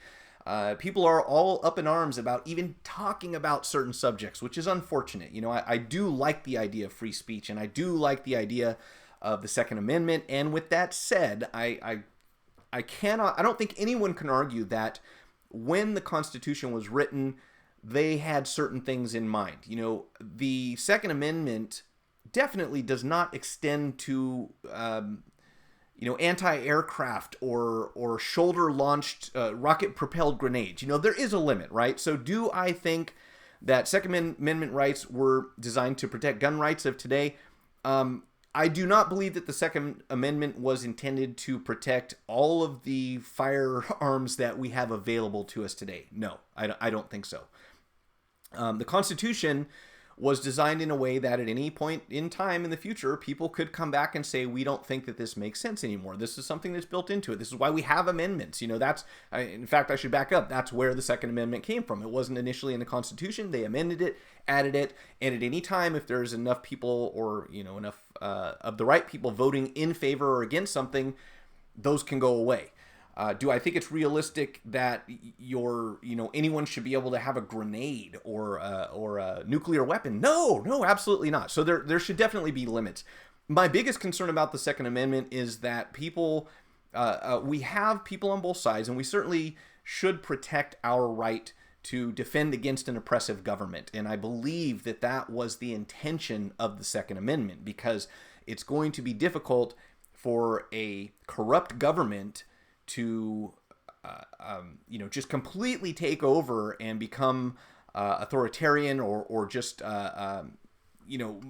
People are all up in arms about even talking about certain subjects, which is unfortunate. I do like the idea of free speech, and I do like the idea of the Second Amendment. And with that said, I don't think anyone can argue that when the Constitution was written, they had certain things in mind. The Second Amendment definitely does not extend to anti-aircraft or shoulder-launched rocket-propelled grenades. There is a limit, right? So do I think that Second Amendment rights were designed to protect gun rights of today? I do not believe that the Second Amendment was intended to protect all of the firearms that we have available to us today. No, I don't think so. The Constitution was designed in a way that at any point in time in the future, people could come back and say, we don't think that this makes sense anymore. This is something that's built into it. This is why we have amendments. In fact, I should back up. That's where the Second Amendment came from. It wasn't initially in the Constitution. They amended it, added it, and at any time, if there's enough people or, enough of the right people voting in favor or against something, those can go away. Do I think it's realistic that anyone should be able to have a grenade or a nuclear weapon? No, absolutely not. So there should definitely be limits. My biggest concern about the Second Amendment is that we have people on both sides, and we certainly should protect our right to defend against an oppressive government. And I believe that that was the intention of the Second Amendment, because it's going to be difficult for a corrupt government to just completely take over and become authoritarian or just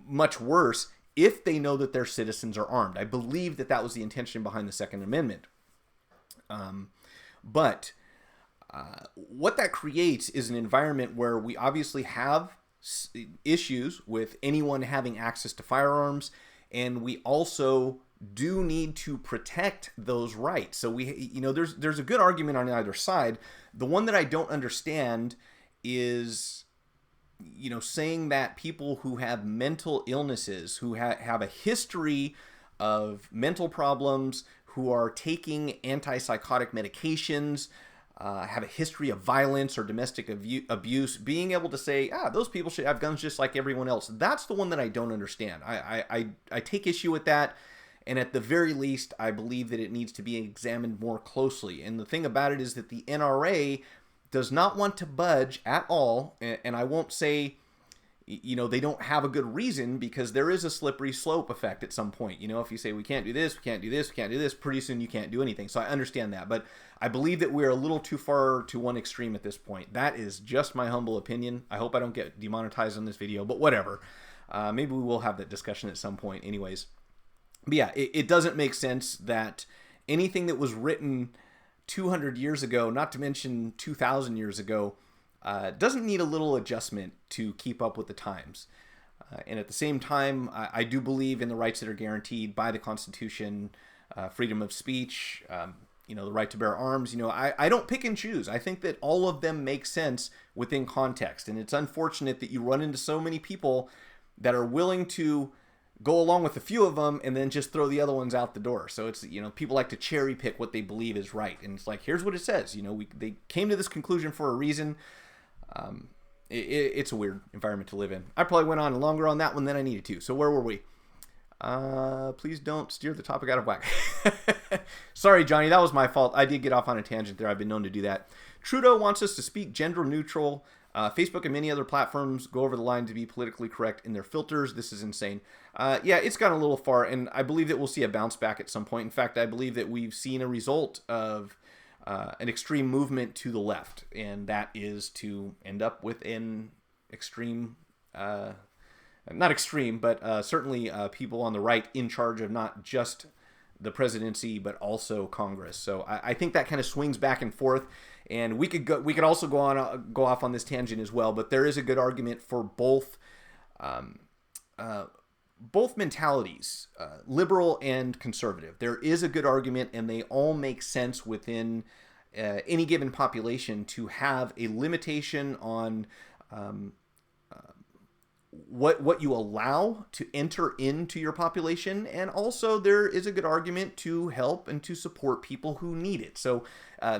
much worse if they know that their citizens are armed. I believe that that was the intention behind the Second Amendment. But what that creates is an environment where we obviously have issues with anyone having access to firearms, and we also do need to protect those rights. So there's a good argument on either side. The one that I don't understand is, saying that people who have mental illnesses, who have a history of mental problems, who are taking antipsychotic medications, have a history of violence or domestic abuse, being able to say, those people should have guns just like everyone else. That's the one that I don't understand. I take issue with that. And at the very least, I believe that it needs to be examined more closely. And the thing about it is that the NRA does not want to budge at all. And I won't say, they don't have a good reason, because there is a slippery slope effect at some point. If you say we can't do this, we can't do this, we can't do this, pretty soon you can't do anything. So I understand that. But I believe that we're a little too far to one extreme at this point. That is just my humble opinion. I hope I don't get demonetized on this video, but whatever. Maybe we will have that discussion at some point anyways. But yeah, it doesn't make sense that anything that was written 200 years ago, not to mention 2,000 years ago, doesn't need a little adjustment to keep up with the times. And at the same time, I do believe in the rights that are guaranteed by the Constitution, freedom of speech, the right to bear arms. I don't pick and choose. I think that all of them make sense within context. And it's unfortunate that you run into so many people that are willing to go along with a few of them and then just throw the other ones out the door. So it's, people like to cherry pick what they believe is right. And it's like, here's what it says. They came to this conclusion for a reason. It's a weird environment to live in. I probably went on longer on that one than I needed to. So where were we? Please don't steer the topic out of whack. Sorry, Johnny, that was my fault. I did get off on a tangent there. I've been known to do that. Trudeau wants us to speak gender neutral. Facebook and many other platforms go over the line to be politically correct in their filters. This is insane. Yeah, it's gone a little far, and I believe that we'll see a bounce back at some point. In fact, I believe that we've seen a result of an extreme movement to the left, and that is to end up with an extreme, not extreme, but certainly people on the right in charge of not just the presidency, but also Congress. So I think that kind of swings back and forth. And we could also go off on this tangent as well, but there is a good argument for both mentalities, liberal and conservative. There is a good argument, and they all make sense within any given population to have a limitation on what you allow to enter into your population, and also there is a good argument to help and to support people who need it. So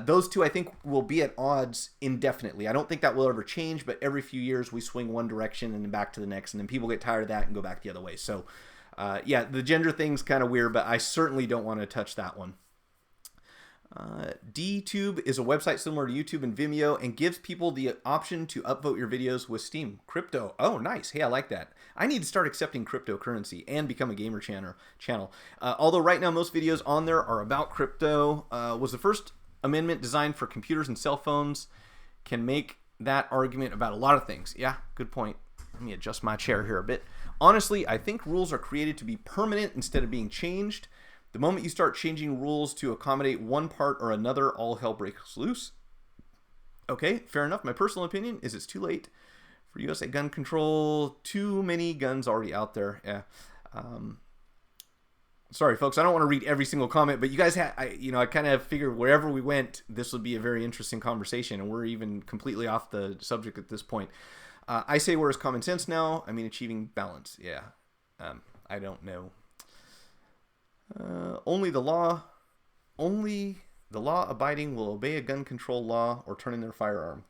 those two, I think, will be at odds indefinitely. I don't think that will ever change, but every few years we swing one direction and then back to the next, and then people get tired of that and go back the other way. So yeah, the gender thing's kind of weird, but I certainly don't want to touch that one. DTube is a website similar to YouTube and Vimeo and gives people the option to upvote your videos with Steam. Crypto. Oh, nice. Hey, I like that. I need to start accepting cryptocurrency and become a gamer channel. Although right now most videos on there are about crypto. Was the First Amendment designed for computers and cell phones? Can make that argument about a lot of things. Yeah, good point. Let me adjust my chair here a bit. Honestly, I think rules are created to be permanent instead of being changed. The moment you start changing rules to accommodate one part or another, all hell breaks loose. Okay, fair enough. My personal opinion is it's too late for USA gun control. Too many guns already out there. Yeah. Sorry, folks. I don't want to read every single comment, but you guys I kind of figured wherever we went, this would be a very interesting conversation, and we're even completely off the subject at this point. I say, where's common sense now? I mean, achieving balance. Yeah. I don't know. Only the law abiding will obey a gun control law or turn in their firearm.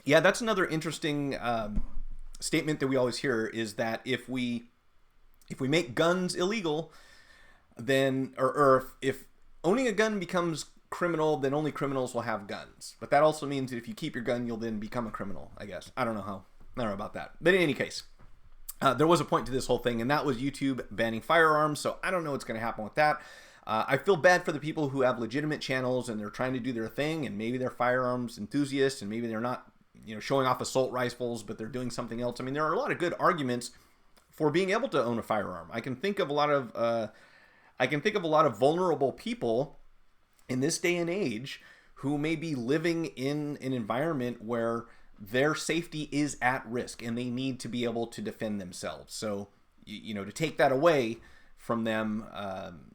Yeah, that's another interesting statement that we always hear, is that if we make guns illegal, then or if owning a gun becomes criminal, then only criminals will have guns. But that also means that if you keep your gun, you'll then become a criminal, I guess. I don't know about that. But in any case, there was a point to this whole thing, and that was YouTube banning firearms, so I don't know what's going to happen with that. I feel bad for the people who have legitimate channels, and they're trying to do their thing, and maybe they're firearms enthusiasts, and maybe they're not, showing off assault rifles, but they're doing something else. I mean, there are a lot of good arguments for being able to own a firearm. I can think of a lot of vulnerable people in this day and age who may be living in an environment where their safety is at risk and they need to be able to defend themselves. So, to take that away from them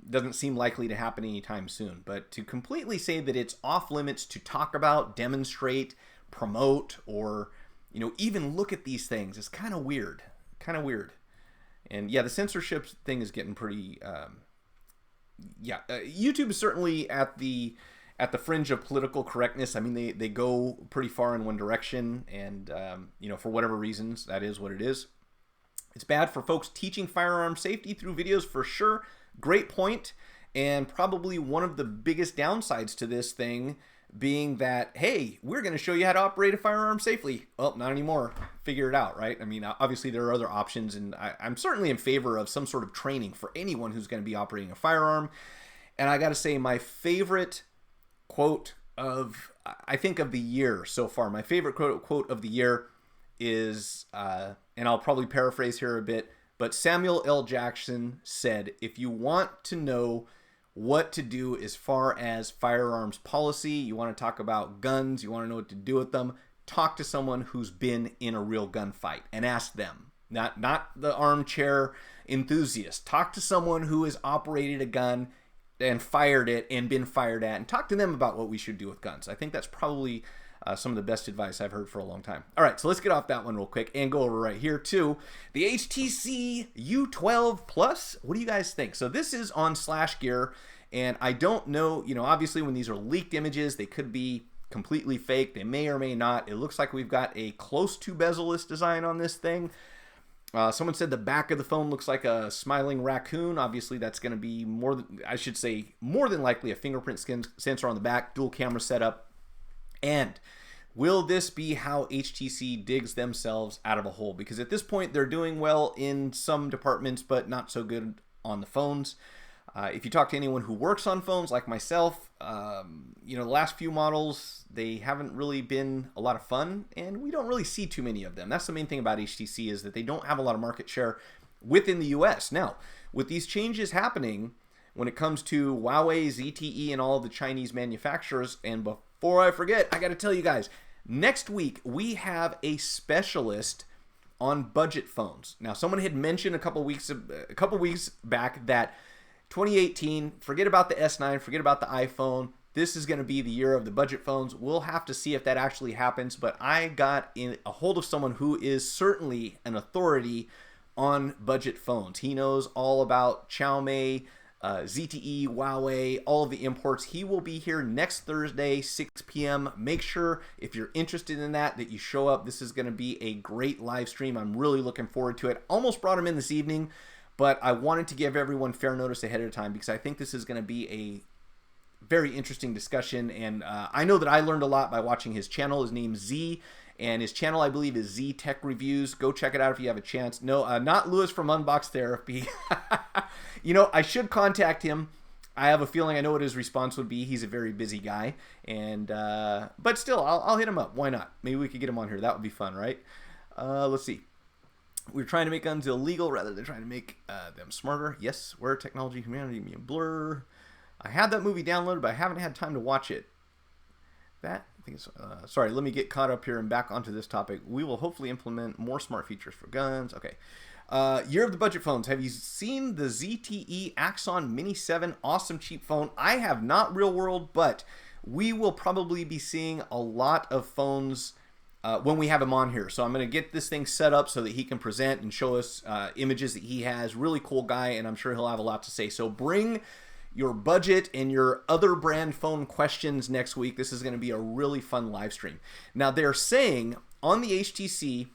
doesn't seem likely to happen anytime soon. But to completely say that it's off limits to talk about, demonstrate, promote, or, even look at these things is kind of weird. And yeah, the censorship thing is getting pretty, YouTube is certainly at the fringe of political correctness. I mean, they go pretty far in one direction, and for whatever reasons, that is what it is. It's bad for folks teaching firearm safety through videos for sure. Great point, and probably one of the biggest downsides to this thing being that, hey, we're going to show you how to operate a firearm safely. Well, not anymore. Figure it out, right? I mean, obviously there are other options, and I'm certainly in favor of some sort of training for anyone who's going to be operating a firearm. And I got to say, my favorite quote of the year so far, my favorite quote of the year is, and I'll probably paraphrase here a bit, but Samuel L. Jackson said, if you want to know what to do as far as firearms policy, you want to talk about guns, you want to know what to do with them, talk to someone who's been in a real gunfight and ask them, not the armchair enthusiast. Talk to someone who has operated a gun and fired it and been fired at, and talk to them about what we should do with guns. I think that's probably some of the best advice I've heard for a long time. All right, so let's get off that one real quick and go over right here to the HTC U12 Plus. What do you guys think? So this is on SlashGear, and I don't know, obviously when these are leaked images, they could be completely fake. They may or may not. It looks like we've got a close to bezel-less design on this thing. Someone said the back of the phone looks like a smiling raccoon. Obviously, that's going to be more than likely a fingerprint sensor on the back, dual camera setup. And will this be how HTC digs themselves out of a hole? Because at this point, they're doing well in some departments, but not so good on the phones. If you talk to anyone who works on phones like myself, the last few models, they haven't really been a lot of fun, and we don't really see too many of them. That's the main thing about HTC, is that they don't have a lot of market share within the US. Now, with these changes happening when it comes to Huawei, ZTE, and all of the Chinese manufacturers, and before I forget, I got to tell you guys, next week we have a specialist on budget phones. Now, someone had mentioned a couple weeks back that 2018, forget about the S9, forget about the iPhone. This is going to be the year of the budget phones. We'll have to see if that actually happens, but I got a hold of someone who is certainly an authority on budget phones. He knows all about Xiaomi, ZTE, Huawei, all of the imports. He will be here next Thursday, 6 p.m. Make sure, if you're interested in that you show up. This is going to be a great live stream. I'm really looking forward to it. Almost brought him in this evening, but I wanted to give everyone fair notice ahead of time because I think this is going to be a very interesting discussion, and I know that I learned a lot by watching his channel. His name's Z, and his channel, I believe, is Z Tech Reviews. Go check it out if you have a chance. No, not Lewis from Unbox Therapy. You know, I should contact him. I have a feeling I know what his response would be. He's a very busy guy, and but still, I'll hit him up. Why not? Maybe we could get him on here. That would be fun, right? Let's see. We're trying to make guns illegal rather than trying to make them smarter. Yes, where technology, humanity, me a blur. I had that movie downloaded, but I haven't had time to watch it. I think it's, sorry, let me get caught up here and back onto this topic. We will hopefully implement more smart features for guns. Okay. Year of the budget phones. Have you seen the ZTE Axon Mini 7? Awesome cheap phone. I have not real world, but we will probably be seeing a lot of phones when we have him on here. So I'm going to get this thing set up so that he can present and show us images that he has. Really cool guy, and I'm sure he'll have a lot to say. So bring your budget and your other brand phone questions next week. This is going to be a really fun live stream. Now, they're saying on the HTC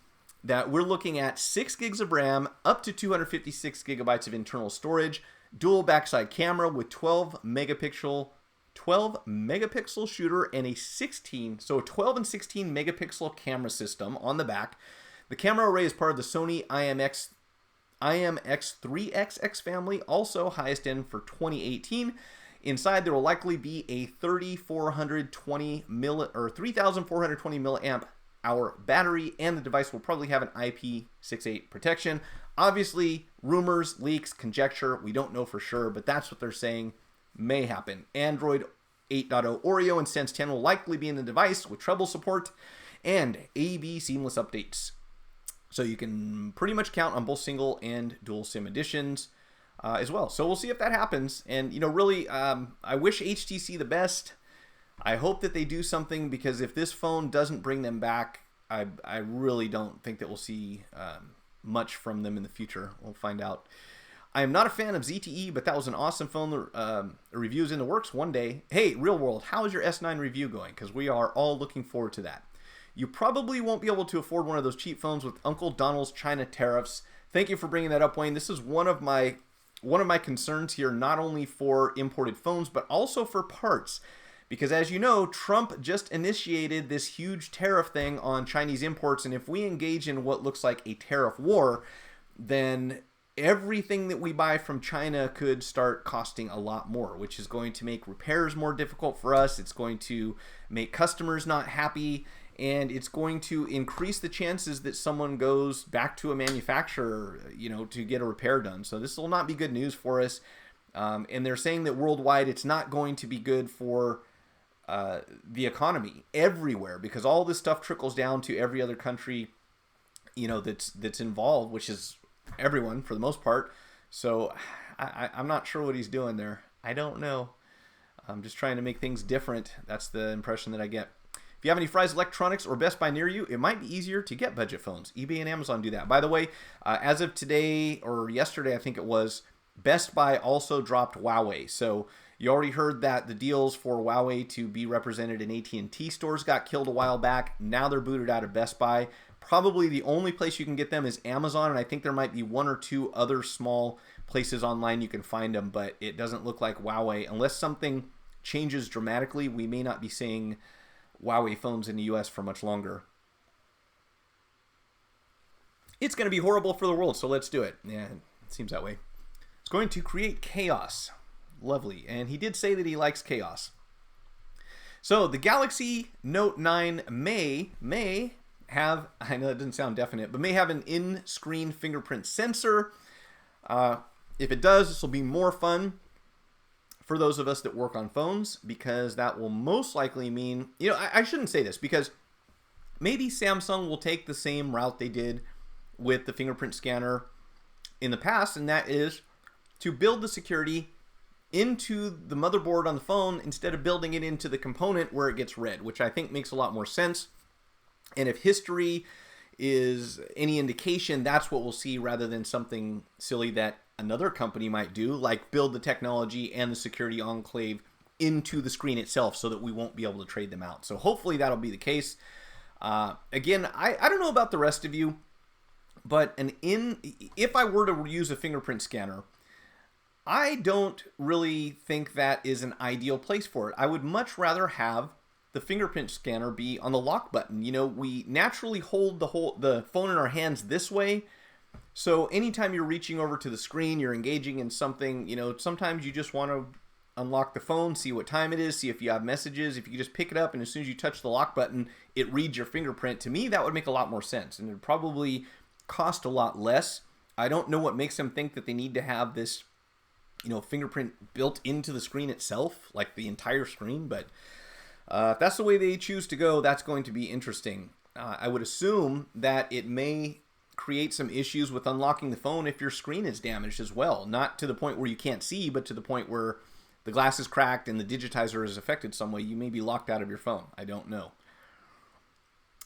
that we're looking at 6 gigs of RAM, up to 256 gigabytes of internal storage, dual backside camera with 12 megapixel shooter, and a 12 and 16 megapixel camera system on the back. The camera array is part of the Sony IMX3XX family, also highest end for 2018. Inside there will likely be a 3420 milliamp hour battery, and the device will probably have an IP68 protection. Obviously, rumors, leaks, conjecture, we don't know for sure, but that's what they're saying may happen. Android 8.0 Oreo and Sense 10 will likely be in the device with treble support and AB seamless updates. So you can pretty much count on both single and dual SIM editions as well. So we'll see if that happens. And, you know, really, I wish HTC the best. I hope that they do something, because if this phone doesn't bring them back, I really don't think that we'll see much from them in the future. We'll find out. I am not a fan of ZTE, but that was an awesome phone. Reviews in the works one day. Hey, real world, how is your S9 review going? Because we are all looking forward to that. You probably won't be able to afford one of those cheap phones with Uncle Donald's China tariffs. Thank you for bringing that up, Wayne. This is one of my concerns here, not only for imported phones, but also for parts. Because as you know, Trump just initiated this huge tariff thing on Chinese imports, and if we engage in what looks like a tariff war, then everything that we buy from China could start costing a lot more, which is going to make repairs more difficult for us. It's going to make customers not happy, and it's going to increase the chances that someone goes back to a manufacturer, you know, to get a repair done. So this will not be good news for us. And they're saying that worldwide it's not going to be good for the economy everywhere, because all this stuff trickles down to every other country, you know, that's involved, which is everyone for the most part. So I'm not sure what he's doing there. I don't know. I'm just trying to make things different. That's the impression that I get. If you have any Fry's Electronics or Best Buy near you, it might be easier to get budget phones. eBay and Amazon do that. By the way, as of today or yesterday, I think it was, Best Buy also dropped Huawei. So you already heard that the deals for Huawei to be represented in AT&T stores got killed a while back. Now they're booted out of Best Buy. Probably the only place you can get them is Amazon, and I think there might be one or two other small places online you can find them, but it doesn't look like Huawei. Unless something changes dramatically, we may not be seeing Huawei phones in the US for much longer. It's going to be horrible for the world, so let's do it. Yeah, it seems that way. It's going to create chaos. Lovely. And he did say that he likes chaos. So the Galaxy Note 9 may have, I know it doesn't sound definite, but may have an in-screen fingerprint sensor. If it does, this will be more fun for those of us that work on phones, because that will most likely mean, you know, I shouldn't say this, because maybe Samsung will take the same route they did with the fingerprint scanner in the past, and that is to build the security into the motherboard on the phone instead of building it into the component where it gets read, which I think makes a lot more sense. And if history is any indication, that's what we'll see, rather than something silly that another company might do, like build the technology and the security enclave into the screen itself so that we won't be able to trade them out. So hopefully that'll be the case. Again, I don't know about the rest of you. But if I were to use a fingerprint scanner, I don't really think that is an ideal place for it. I would much rather have the fingerprint scanner be on the lock button. You know, we naturally hold the phone in our hands this way. So anytime you're reaching over to the screen, you're engaging in something, you know, sometimes you just want to unlock the phone, see what time it is, see if you have messages. If you just pick it up and as soon as you touch the lock button, it reads your fingerprint. To me, that would make a lot more sense, and it would probably cost a lot less. I don't know what makes them think that they need to have this, you know, fingerprint built into the screen itself, like the entire screen. But if that's the way they choose to go, that's going to be interesting. I would assume that it may create some issues with unlocking the phone if your screen is damaged as well. Not to the point where you can't see, but to the point where the glass is cracked and the digitizer is affected some way. You may be locked out of your phone. I don't know.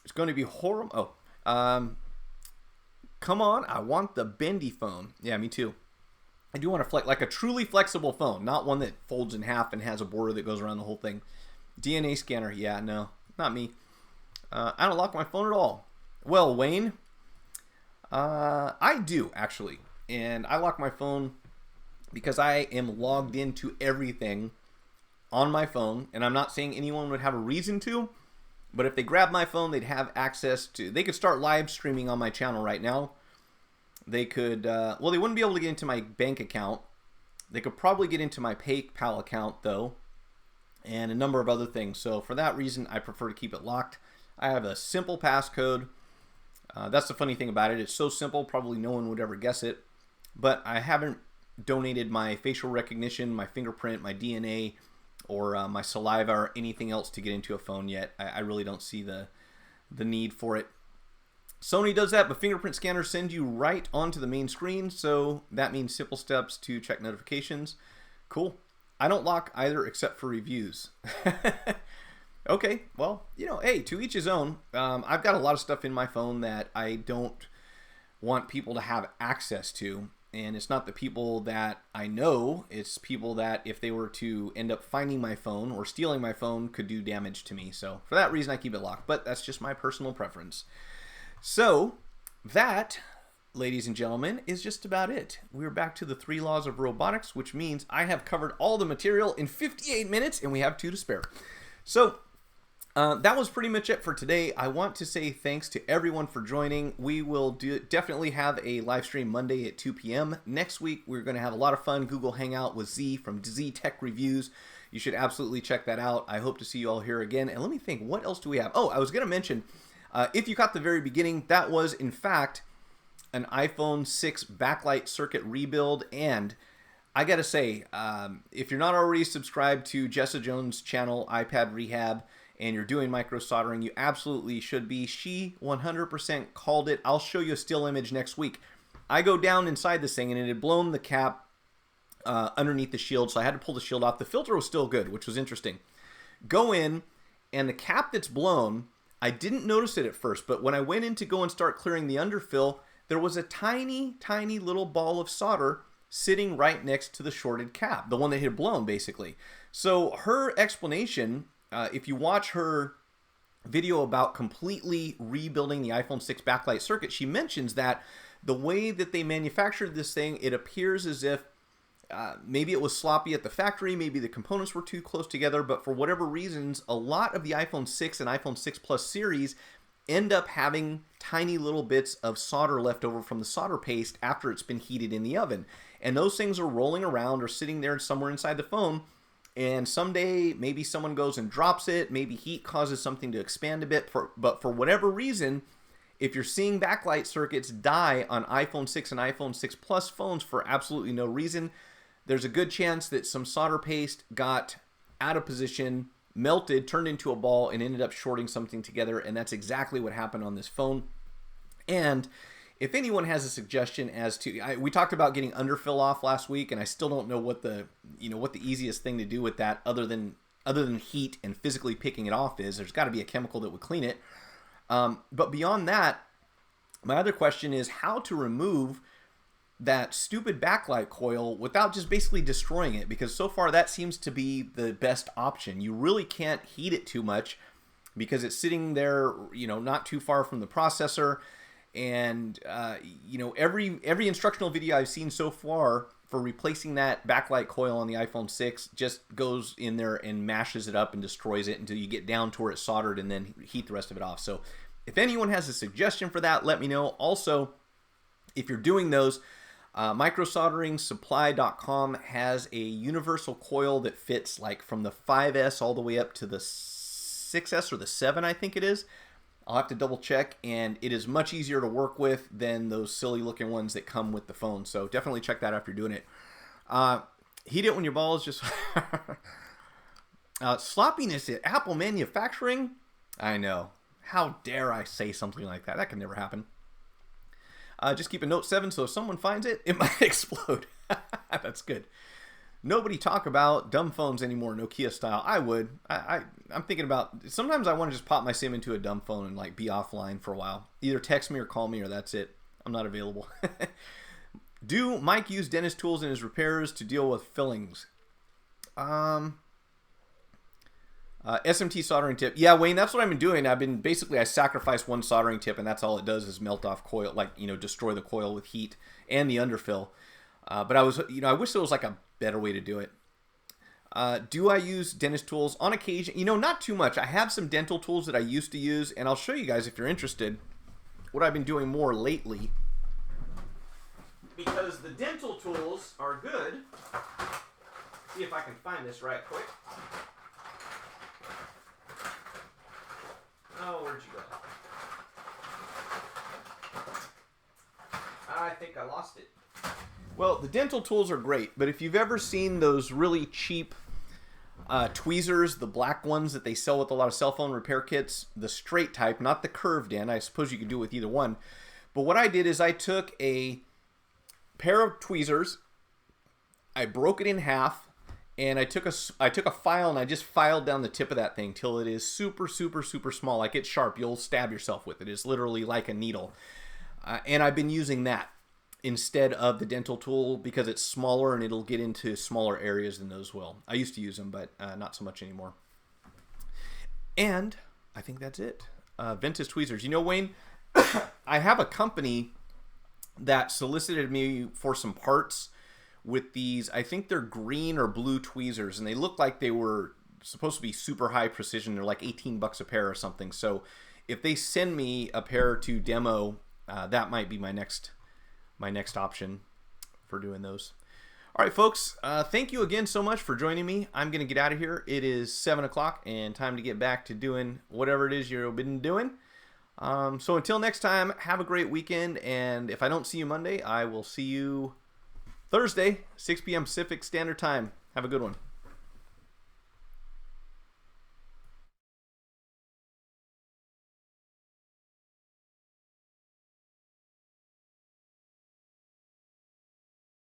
It's going to be horrible. Oh, come on. I want the bendy phone. Yeah, me too. I do want like a truly flexible phone, not one that folds in half and has a border that goes around the whole thing. DNA scanner. Yeah, no, not me. I don't lock my phone at all. Well, Wayne, I do actually. And I lock my phone because I am logged into everything on my phone, and I'm not saying anyone would have a reason to, but if they grab my phone, they'd have access to, they could start live streaming on my channel right now. They could, well, they wouldn't be able to get into my bank account. They could probably get into my PayPal account though, and a number of other things. So for that reason, I prefer to keep it locked. I have a simple passcode. That's the funny thing about it. It's so simple, probably no one would ever guess it, but I haven't donated my facial recognition, my fingerprint, my DNA, or my saliva or anything else to get into a phone yet. I really don't see the need for it. Sony does that, but fingerprint scanners send you right onto the main screen, so that means simple steps to check notifications. Cool. I don't lock either except for reviews. Okay, well, you know, hey, to each his own. I've got a lot of stuff in my phone that I don't want people to have access to. And it's not the people that I know, it's people that if they were to end up finding my phone or stealing my phone could do damage to me. So for that reason, I keep it locked, but that's just my personal preference. So that, ladies and gentlemen, is just about it. We're back to the 3 laws of robotics, which means I have covered all the material in 58 minutes and we have 2 to spare. So that was pretty much it for today. I want to say thanks to everyone for joining. We will definitely have a live stream Monday at 2 p.m. Next week, we're going to have a lot of fun Google Hangout with Z from Z Tech Reviews. You should absolutely check that out. I hope to see you all here again. And let me think, what else do we have? Oh, I was going to mention, if you caught the very beginning, that was, in fact, an iPhone 6 backlight circuit rebuild. And I got to say, if you're not already subscribed to Jessa Jones' channel, iPad Rehab, and you're doing micro soldering, you absolutely should be. She 100% called it. I'll show you a still image next week. I go down inside this thing, and it had blown the cap underneath the shield, so I had to pull the shield off. The filter was still good, which was interesting. Go in, and the cap that's blown, I didn't notice it at first, but when I went in to go and start clearing the underfill, there was a tiny, tiny little ball of solder sitting right next to the shorted cap, the one that had blown, basically. So her explanation, if you watch her video about completely rebuilding the iPhone 6 backlight circuit, she mentions that the way that they manufactured this thing, it appears as if maybe it was sloppy at the factory, maybe the components were too close together, but for whatever reasons, a lot of the iPhone 6 and iPhone 6 Plus series end up having tiny little bits of solder left over from the solder paste after it's been heated in the oven. And those things are rolling around or sitting there somewhere inside the phone. And someday, maybe someone goes and drops it. Maybe heat causes something to expand a bit. But for whatever reason, if you're seeing backlight circuits die on iPhone 6 and iPhone 6 Plus phones for absolutely no reason, there's a good chance that some solder paste got out of position, melted, turned into a ball, and ended up shorting something together. And that's exactly what happened on this phone. And if anyone has a suggestion as to, we talked about getting underfill off last week, and I still don't know what the easiest thing to do with that other than heat and physically picking it off is. There's got to be a chemical that would clean it. But beyond that, my other question is how to remove that stupid backlight coil without just basically destroying it, because so far that seems to be the best option. You really can't heat it too much because it's sitting there, not too far from the processor. And every instructional video I've seen so far for replacing that backlight coil on the iPhone 6 just goes in there and mashes it up and destroys it until you get down to where it's soldered and then heat the rest of it off. So if anyone has a suggestion for that, let me know. Also, if you're doing those, microsolderingsupply.com has a universal coil that fits like from the 5S all the way up to the 6S or the 7, I think it is. I'll have to double check, and it is much easier to work with than those silly looking ones that come with the phone. So definitely check that out if you're doing it. Heat it when your ball is just sloppiness at Apple manufacturing. I know. How dare I say something like that? That can never happen. Just keep a Note 7 so if someone finds it, it might explode. That's good. Nobody talk about dumb phones anymore, Nokia style. I would. I'm thinking about, sometimes I want to just pop my SIM into a dumb phone and like be offline for a while. Either text me or call me or that's it. I'm not available. Do Mike use dentist tools in his repairs to deal with fillings? SMT soldering tip. Yeah, Wayne, that's what I've been doing. I sacrificed one soldering tip and that's all it does is melt off coil, like, destroy the coil with heat and the underfill. But I wish there was like a better way to do it. Do I use dentist tools on occasion? Not too much. I have some dental tools that I used to use, and I'll show you guys if you're interested what I've been doing more lately. Because the dental tools are good. See if I can find this right quick. Oh, where'd you go? I think I lost it. Well, the dental tools are great, but if you've ever seen those really cheap tweezers, the black ones that they sell with a lot of cell phone repair kits, the straight type, not the curved end, I suppose you could do it with either one. But what I did is I took a pair of tweezers, I broke it in half, and I took a file and I just filed down the tip of that thing till it is super, super, super small. Like it's sharp. You'll stab yourself with it. It's literally like a needle. And I've been using that instead of the dental tool because it's smaller and it'll get into smaller areas than those will. I used to use them, but not so much anymore. And I think that's it. Ventus tweezers. Wayne, I have a company that solicited me for some parts with these, I think they're green or blue tweezers, and they look like they were supposed to be super high precision. They're like $18 a pair or something. So if they send me a pair to demo, that might be my next option for doing those. All right, folks, thank you again so much for joining me. I'm going to get out of here. It is 7 o'clock and time to get back to doing whatever it is you've been doing. So until next time, have a great weekend. And if I don't see you Monday, I will see you Thursday, 6 p.m. Pacific Standard Time. Have a good one.